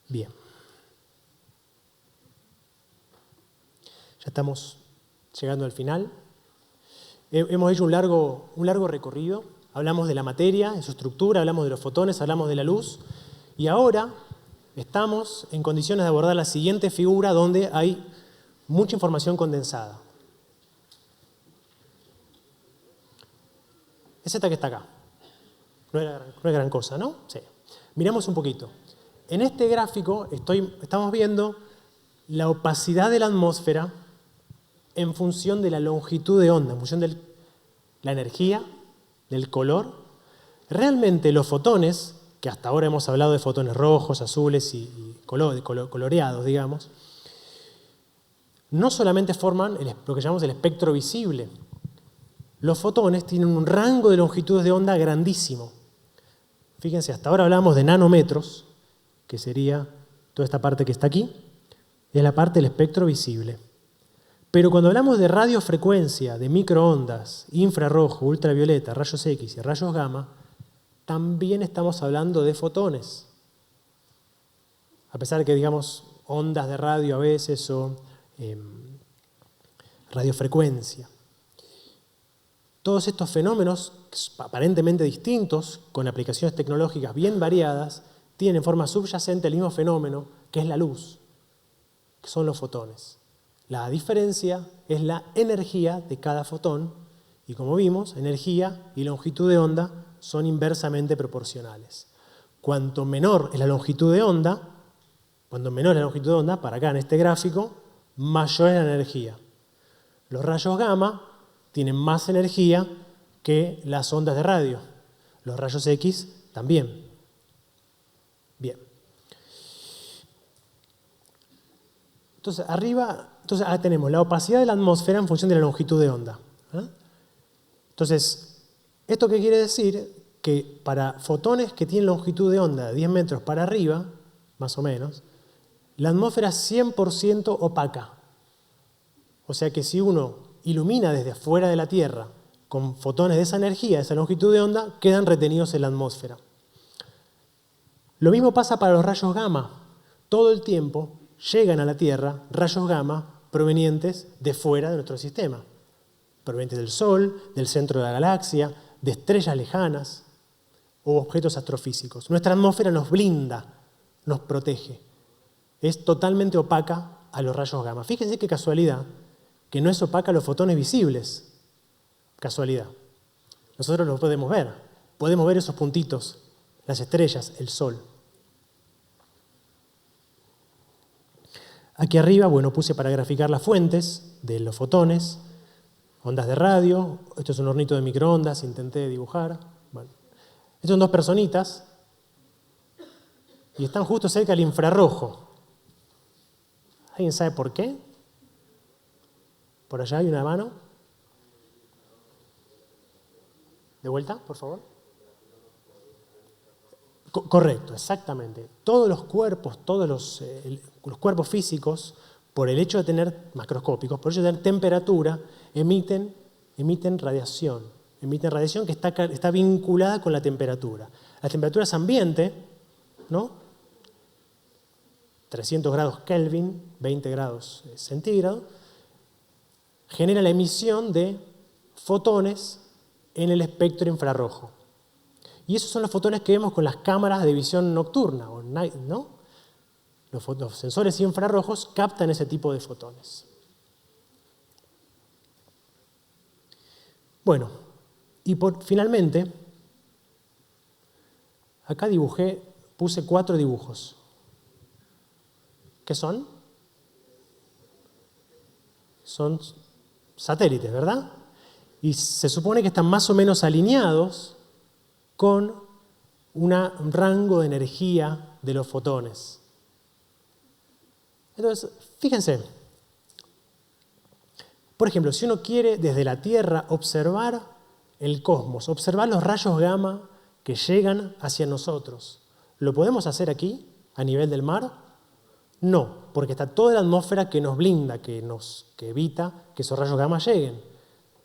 Bien. Ya estamos llegando al final. Hemos hecho un largo recorrido. Hablamos de la materia, de su estructura, hablamos de los fotones, hablamos de la luz. Y ahora estamos en condiciones de abordar la siguiente figura donde hay mucha información condensada. Es esta que está acá. No es gran cosa, ¿no? Sí. Miramos un poquito. En este gráfico estamos viendo la opacidad de la atmósfera en función de la longitud de onda, en función de la energía, del color. Realmente los fotones, que hasta ahora hemos hablado de fotones rojos, azules y coloreados, digamos, no solamente forman lo que llamamos el espectro visible. Los fotones tienen un rango de longitudes de onda grandísimo. Fíjense, hasta ahora hablamos de nanómetros, que sería toda esta parte que está aquí, es la parte del espectro visible. Pero cuando hablamos de radiofrecuencia, de microondas, infrarrojo, ultravioleta, rayos X y rayos gamma, también estamos hablando de fotones. A pesar de que digamos ondas de radio a veces o radiofrecuencia. Todos estos fenómenos, aparentemente distintos, con aplicaciones tecnológicas bien variadas, tienen en forma subyacente el mismo fenómeno, que es la luz, que son los fotones. La diferencia es la energía de cada fotón, y como vimos, energía y longitud de onda son inversamente proporcionales. Cuanto menor es la longitud de onda, para acá en este gráfico, mayor es la energía. Los rayos gamma tienen más energía que las ondas de radio. Los rayos X también. Bien. Entonces, ahora tenemos la opacidad de la atmósfera en función de la longitud de onda. Entonces, ¿esto qué quiere decir? Que para fotones que tienen longitud de onda de 10 metros para arriba, más o menos, la atmósfera es 100% opaca. O sea que si uno ilumina desde afuera de la Tierra con fotones de esa energía, de esa longitud de onda, quedan retenidos en la atmósfera. Lo mismo pasa para los rayos gamma. Todo el tiempo llegan a la Tierra rayos gamma provenientes de fuera de nuestro sistema, provenientes del Sol, del centro de la galaxia, de estrellas lejanas o objetos astrofísicos. Nuestra atmósfera nos blinda, nos protege. Es totalmente opaca a los rayos gamma. Fíjense qué casualidad que no es opaca a los fotones visibles. Casualidad. Nosotros los podemos ver esos puntitos, las estrellas, el Sol. Aquí arriba, bueno, puse para graficar las fuentes de los fotones, ondas de radio, esto es un hornito de microondas, intenté dibujar. Bueno, estas son dos personitas y están justo cerca del infrarrojo. ¿Alguien sabe por qué? Por allá hay una mano. ¿De vuelta, por favor? Correcto, exactamente. Todos los cuerpos, los cuerpos físicos, por el hecho de tener macroscópicos, por el hecho de tener temperatura, emiten radiación. Emiten radiación que está vinculada con la temperatura. La temperatura es ambiente, ¿no? 300 grados Kelvin, 20 grados centígrados, genera la emisión de fotones en el espectro infrarrojo. Y esos son los fotones que vemos con las cámaras de visión nocturna, ¿no? Los sensores infrarrojos captan ese tipo de fotones. Bueno, y finalmente, acá puse 4 dibujos. ¿Qué son? Son satélites, ¿verdad? Y se supone que están más o menos alineados con un rango de energía de los fotones. Entonces, fíjense. Por ejemplo, si uno quiere desde la Tierra observar el cosmos, observar los rayos gamma que llegan hacia nosotros, ¿lo podemos hacer aquí, a nivel del mar? No, porque está toda la atmósfera que nos blinda, que evita que esos rayos gamma lleguen.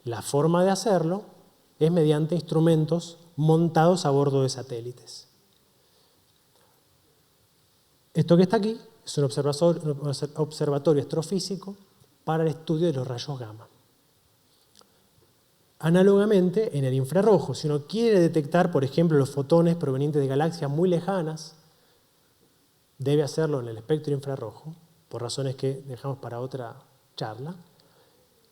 La forma de hacerlo es mediante instrumentos montados a bordo de satélites. Esto que está aquí es un observatorio astrofísico para el estudio de los rayos gamma. Análogamente, en el infrarrojo, si uno quiere detectar, por ejemplo, los fotones provenientes de galaxias muy lejanas, debe hacerlo en el espectro infrarrojo, por razones que dejamos para otra charla.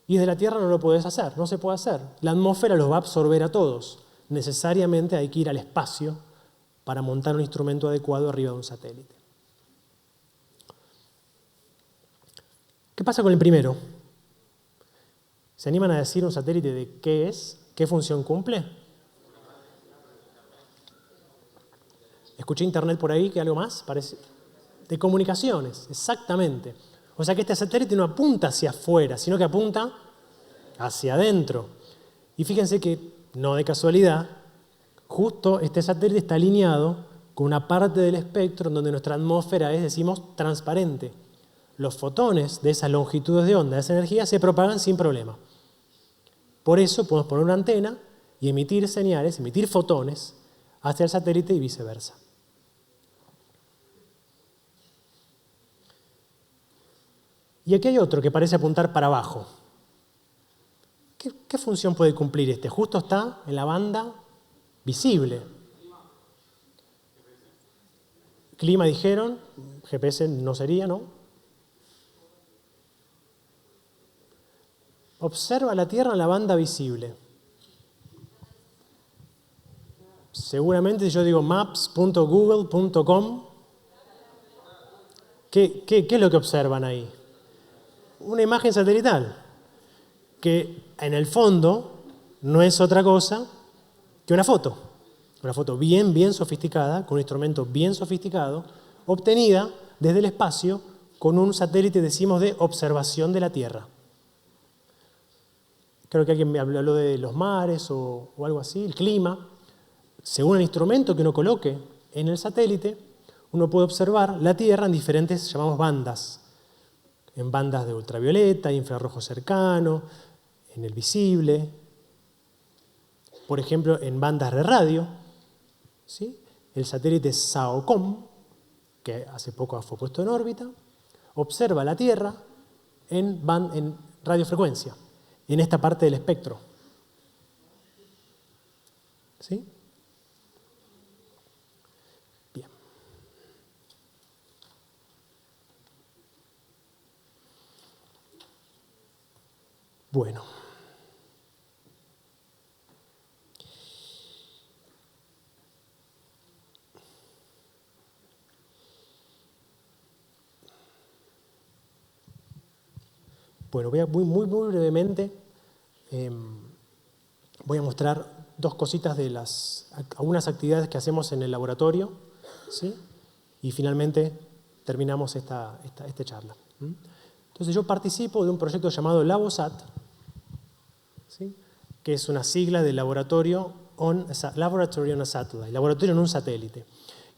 Y desde la Tierra no lo puedes hacer, no se puede hacer. La atmósfera los va a absorber a todos. Necesariamente hay que ir al espacio para montar un instrumento adecuado arriba de un satélite. ¿Qué pasa con el primero? ¿Se animan a decir un satélite de qué es? ¿Qué función cumple? Escuché internet por ahí, que algo más parece. De comunicaciones, exactamente. O sea que este satélite no apunta hacia afuera, sino que apunta hacia adentro. Y fíjense que, no de casualidad, justo este satélite está alineado con una parte del espectro en donde nuestra atmósfera es, decimos, transparente. Los fotones de esas longitudes de onda, de esa energía, se propagan sin problema. Por eso podemos poner una antena y emitir señales, emitir fotones hacia el satélite y viceversa. Y aquí hay otro que parece apuntar para abajo. ¿Qué función puede cumplir este? Justo está en la banda visible. Clima dijeron, GPS no sería, ¿no? Observa la Tierra en la banda visible. Seguramente si yo digo maps.google.com, ¿qué es lo que observan ahí? Una imagen satelital, que en el fondo no es otra cosa que una foto bien sofisticada, con un instrumento bien sofisticado, obtenida desde el espacio con un satélite, decimos, de observación de la Tierra. Creo que alguien me habló de los mares o algo así, el clima. Según el instrumento que uno coloque en el satélite, uno puede observar la Tierra en diferentes, llamamos bandas. En bandas de ultravioleta, infrarrojo cercano, en el visible, por ejemplo, en bandas de radio, ¿sí? El satélite SAOCOM, que hace poco fue puesto en órbita, observa la Tierra en radiofrecuencia, en esta parte del espectro. ¿Sí? Bien. Bueno. Bueno, voy a muy brevemente voy a mostrar dos cositas de algunas actividades que hacemos en el laboratorio, ¿sí? Y finalmente terminamos esta charla. Entonces yo participo de un proyecto llamado LaboSat, ¿sí? Que es una sigla de Laboratory on a Satellite, laboratorio en un satélite.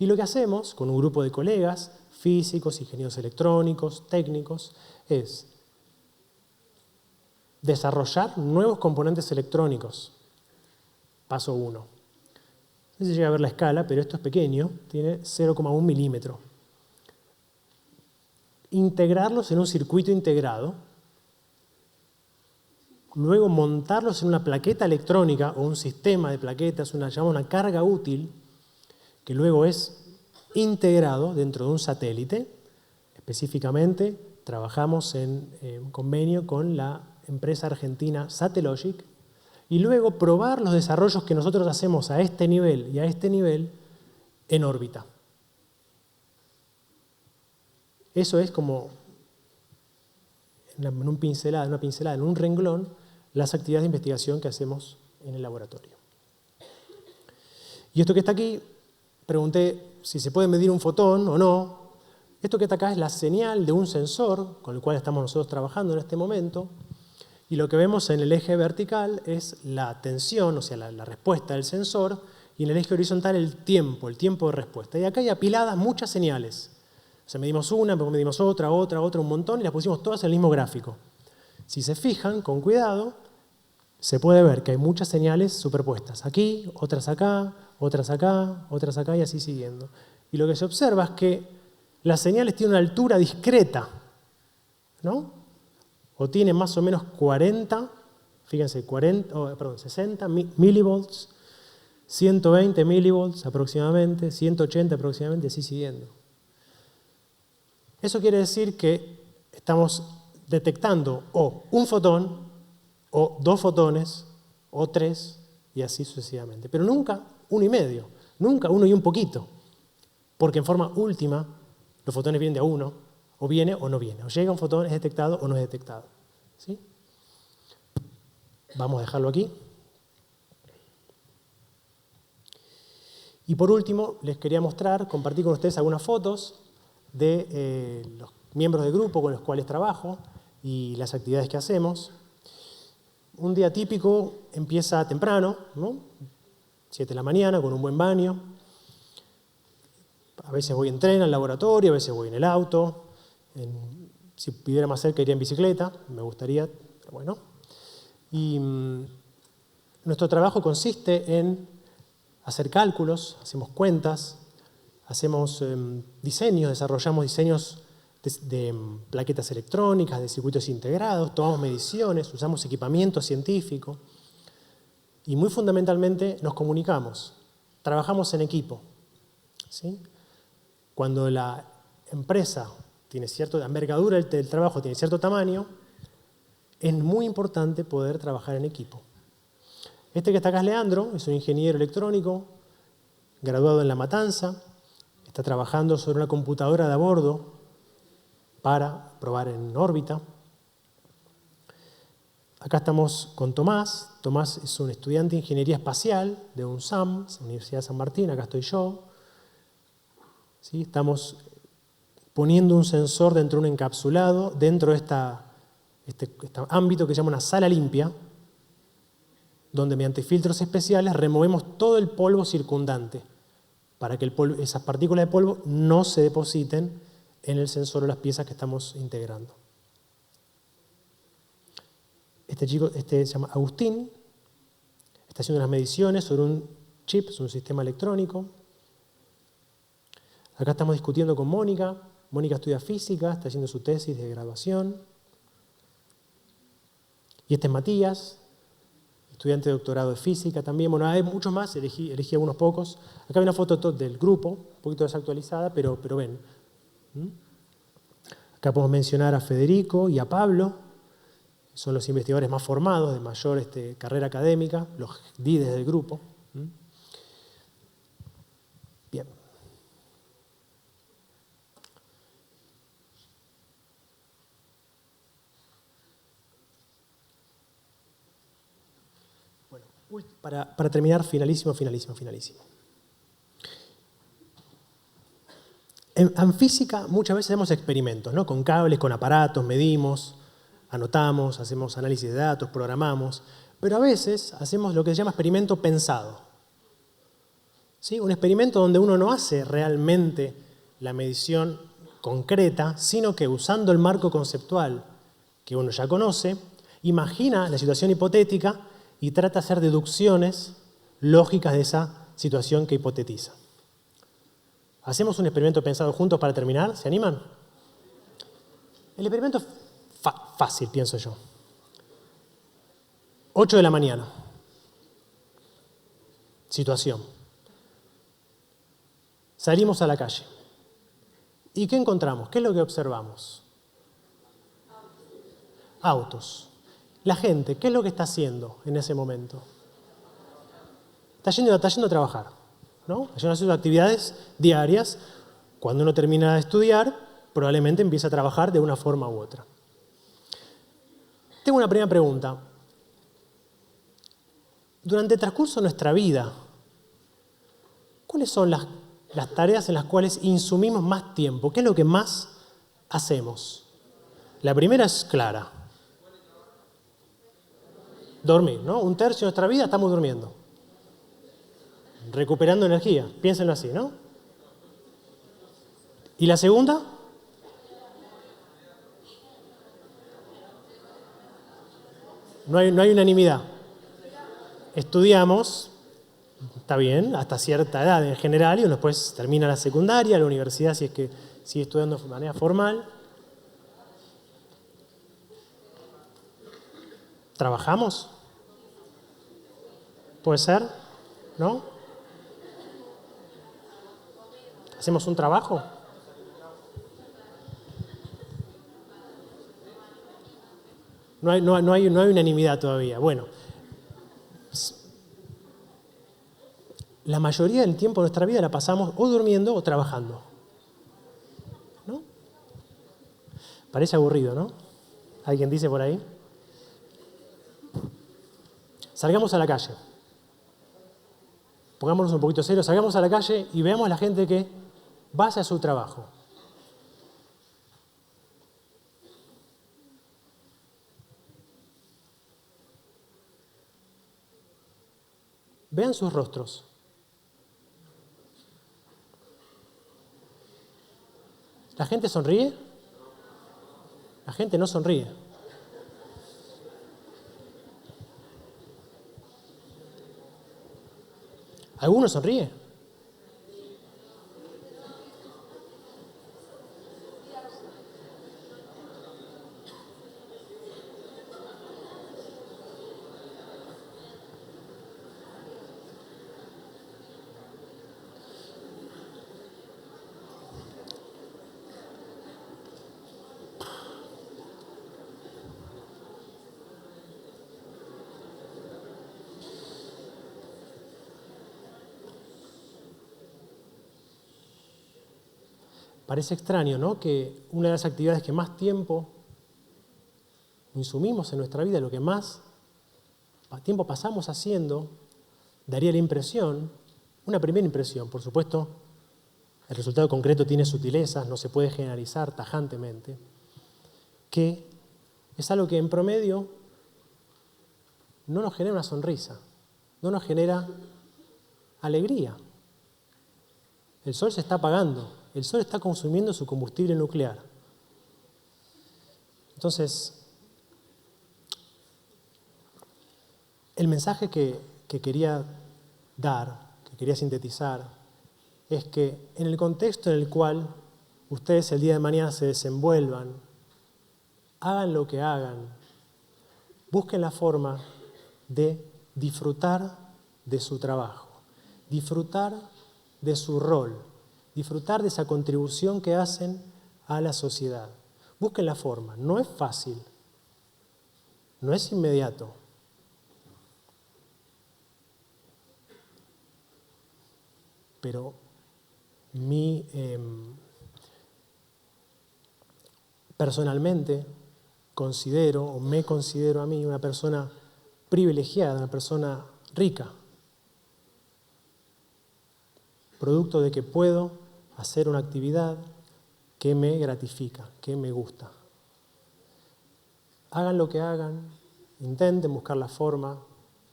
Y lo que hacemos con un grupo de colegas, físicos, ingenieros electrónicos, técnicos, es desarrollar nuevos componentes electrónicos. Paso 1. No sé si llega a ver la escala, pero esto es pequeño, tiene 0,1 milímetro. Integrarlos en un circuito integrado, luego montarlos en una plaqueta electrónica o un sistema de plaquetas, llamamos una carga útil, que luego es integrado dentro de un satélite. Específicamente, trabajamos en un convenio con la empresa argentina Satellogic, y luego probar los desarrollos que nosotros hacemos a este nivel y a este nivel en órbita. Eso es como en una pincelada, en un renglón, las actividades de investigación que hacemos en el laboratorio. Y esto que está aquí, pregunté si se puede medir un fotón o no. Esto que está acá es la señal de un sensor con el cual estamos nosotros trabajando en este momento. Y lo que vemos en el eje vertical es la tensión, o sea, la respuesta del sensor, y en el eje horizontal el tiempo de respuesta. Y acá hay apiladas muchas señales. O sea, medimos una, medimos otra, un montón, y las pusimos todas en el mismo gráfico. Si se fijan, con cuidado, se puede ver que hay muchas señales superpuestas. Aquí, otras acá, otras acá, otras acá, y así siguiendo. Y lo que se observa es que las señales tienen una altura discreta, ¿no? O tiene más o menos 60 milivolts, 120 milivolts aproximadamente, 180 aproximadamente, así siguiendo. Eso quiere decir que estamos detectando o un fotón, o dos fotones, o tres, y así sucesivamente. Pero nunca 1,5, nunca 1 y un poquito, porque en forma última los fotones vienen de a 1, o viene o no viene. O llega un fotón, es detectado o no es detectado. ¿Sí? Vamos a dejarlo aquí. Y por último, les quería mostrar, compartir con ustedes algunas fotos de los miembros del grupo con los cuales trabajo y las actividades que hacemos. Un día típico empieza temprano, ¿no? 7 de la mañana, con un buen baño. A veces voy en tren al laboratorio, a veces voy en el auto. Si pudiera más cerca, iría en bicicleta, me gustaría, pero bueno. Y nuestro trabajo consiste en hacer cálculos, hacemos cuentas, hacemos diseños, desarrollamos diseños de plaquetas electrónicas, de circuitos integrados, tomamos mediciones, usamos equipamiento científico y muy fundamentalmente nos comunicamos, trabajamos en equipo, ¿sí? Cuando la empresa tiene la envergadura del trabajo tiene cierto tamaño, es muy importante poder trabajar en equipo. Este que está acá es Leandro, es un ingeniero electrónico, graduado en La Matanza, está trabajando sobre una computadora de a bordo para probar en órbita. Acá estamos con Tomás. Tomás es un estudiante de Ingeniería Espacial de UNSAM, Universidad de San Martín, acá estoy yo. ¿Sí? Estamos poniendo un sensor dentro de un encapsulado, dentro de este ámbito que se llama una sala limpia, donde mediante filtros especiales removemos todo el polvo circundante para que esas partículas de polvo no se depositen en el sensor o las piezas que estamos integrando. Este chico se llama Agustín, está haciendo unas mediciones sobre un chip, es un sistema electrónico. Acá estamos discutiendo con Mónica. Mónica estudia física, está haciendo su tesis de graduación. Y este es Matías, estudiante de doctorado de física también. Bueno, hay muchos más, elegí algunos pocos. Acá hay una foto del grupo, un poquito desactualizada, pero ven. Acá podemos mencionar a Federico y a Pablo, que son los investigadores más formados, de mayor carrera académica, los líderes del grupo. Bien. Bueno, para terminar, finalísimo. En física muchas veces hacemos experimentos, ¿no? Con cables, con aparatos, medimos, anotamos, hacemos análisis de datos, programamos, pero a veces hacemos lo que se llama experimento pensado. ¿Sí? Un experimento donde uno no hace realmente la medición concreta, sino que usando el marco conceptual que uno ya conoce, imagina la situación hipotética y trata de hacer deducciones lógicas de esa situación que hipotetiza. ¿Hacemos un experimento pensado juntos para terminar? ¿Se animan? El experimento es fácil, pienso yo. 8 de la mañana. Situación. Salimos a la calle. ¿Y qué encontramos? ¿Qué es lo que observamos? Autos. La gente, ¿qué es lo que está haciendo en ese momento? Está yendo a trabajar, ¿no? Está yendo a hacer sus actividades diarias. Cuando uno termina de estudiar, probablemente empieza a trabajar de una forma u otra. Tengo una primera pregunta. Durante el transcurso de nuestra vida, ¿cuáles son las tareas en las cuales insumimos más tiempo? ¿Qué es lo que más hacemos? La primera es clara. Dormir, ¿no? 1/3 de nuestra vida estamos durmiendo. Recuperando energía, piénsenlo así, ¿no? ¿Y la segunda? No hay unanimidad. Estudiamos, está bien, hasta cierta edad en general, y uno después termina la secundaria, la universidad, si es que sigue estudiando de manera formal. ¿Trabajamos? ¿Puede ser? ¿No? ¿Hacemos un trabajo? No hay unanimidad todavía. Bueno, la mayoría del tiempo de nuestra vida la pasamos o durmiendo o trabajando. ¿No? Parece aburrido, ¿no? ¿Alguien dice por ahí? Salgamos a la calle. Pongámonos un poquito serios, salgamos a la calle y veamos a la gente que va hacia su trabajo. Vean sus rostros. ¿La gente sonríe? La gente no sonríe. ¿Alguno sonríe? Parece extraño, ¿no? Que una de las actividades que más tiempo insumimos en nuestra vida, lo que más tiempo pasamos haciendo, daría la impresión, una primera impresión, por supuesto, el resultado concreto tiene sutilezas, no se puede generalizar tajantemente, que es algo que en promedio no nos genera una sonrisa, no nos genera alegría. El sol se está apagando, el sol está consumiendo su combustible nuclear. Entonces, el mensaje que quería dar, que quería sintetizar, es que en el contexto en el cual ustedes el día de mañana se desenvuelvan, hagan lo que hagan, busquen la forma de disfrutar de su trabajo, disfrutar de su rol, disfrutar de esa contribución que hacen a la sociedad. Busquen la forma. No es fácil, no es inmediato. Pero personalmente considero, o me considero a mí, una persona privilegiada, una persona rica, producto de que puedo hacer una actividad que me gratifica, que me gusta. Hagan lo que hagan, intenten buscar la forma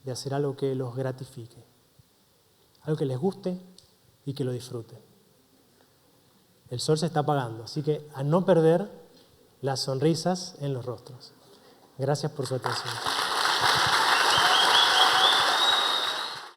de hacer algo que los gratifique, algo que les guste y que lo disfruten. El sol se está apagando, así que a no perder las sonrisas en los rostros. Gracias por su atención.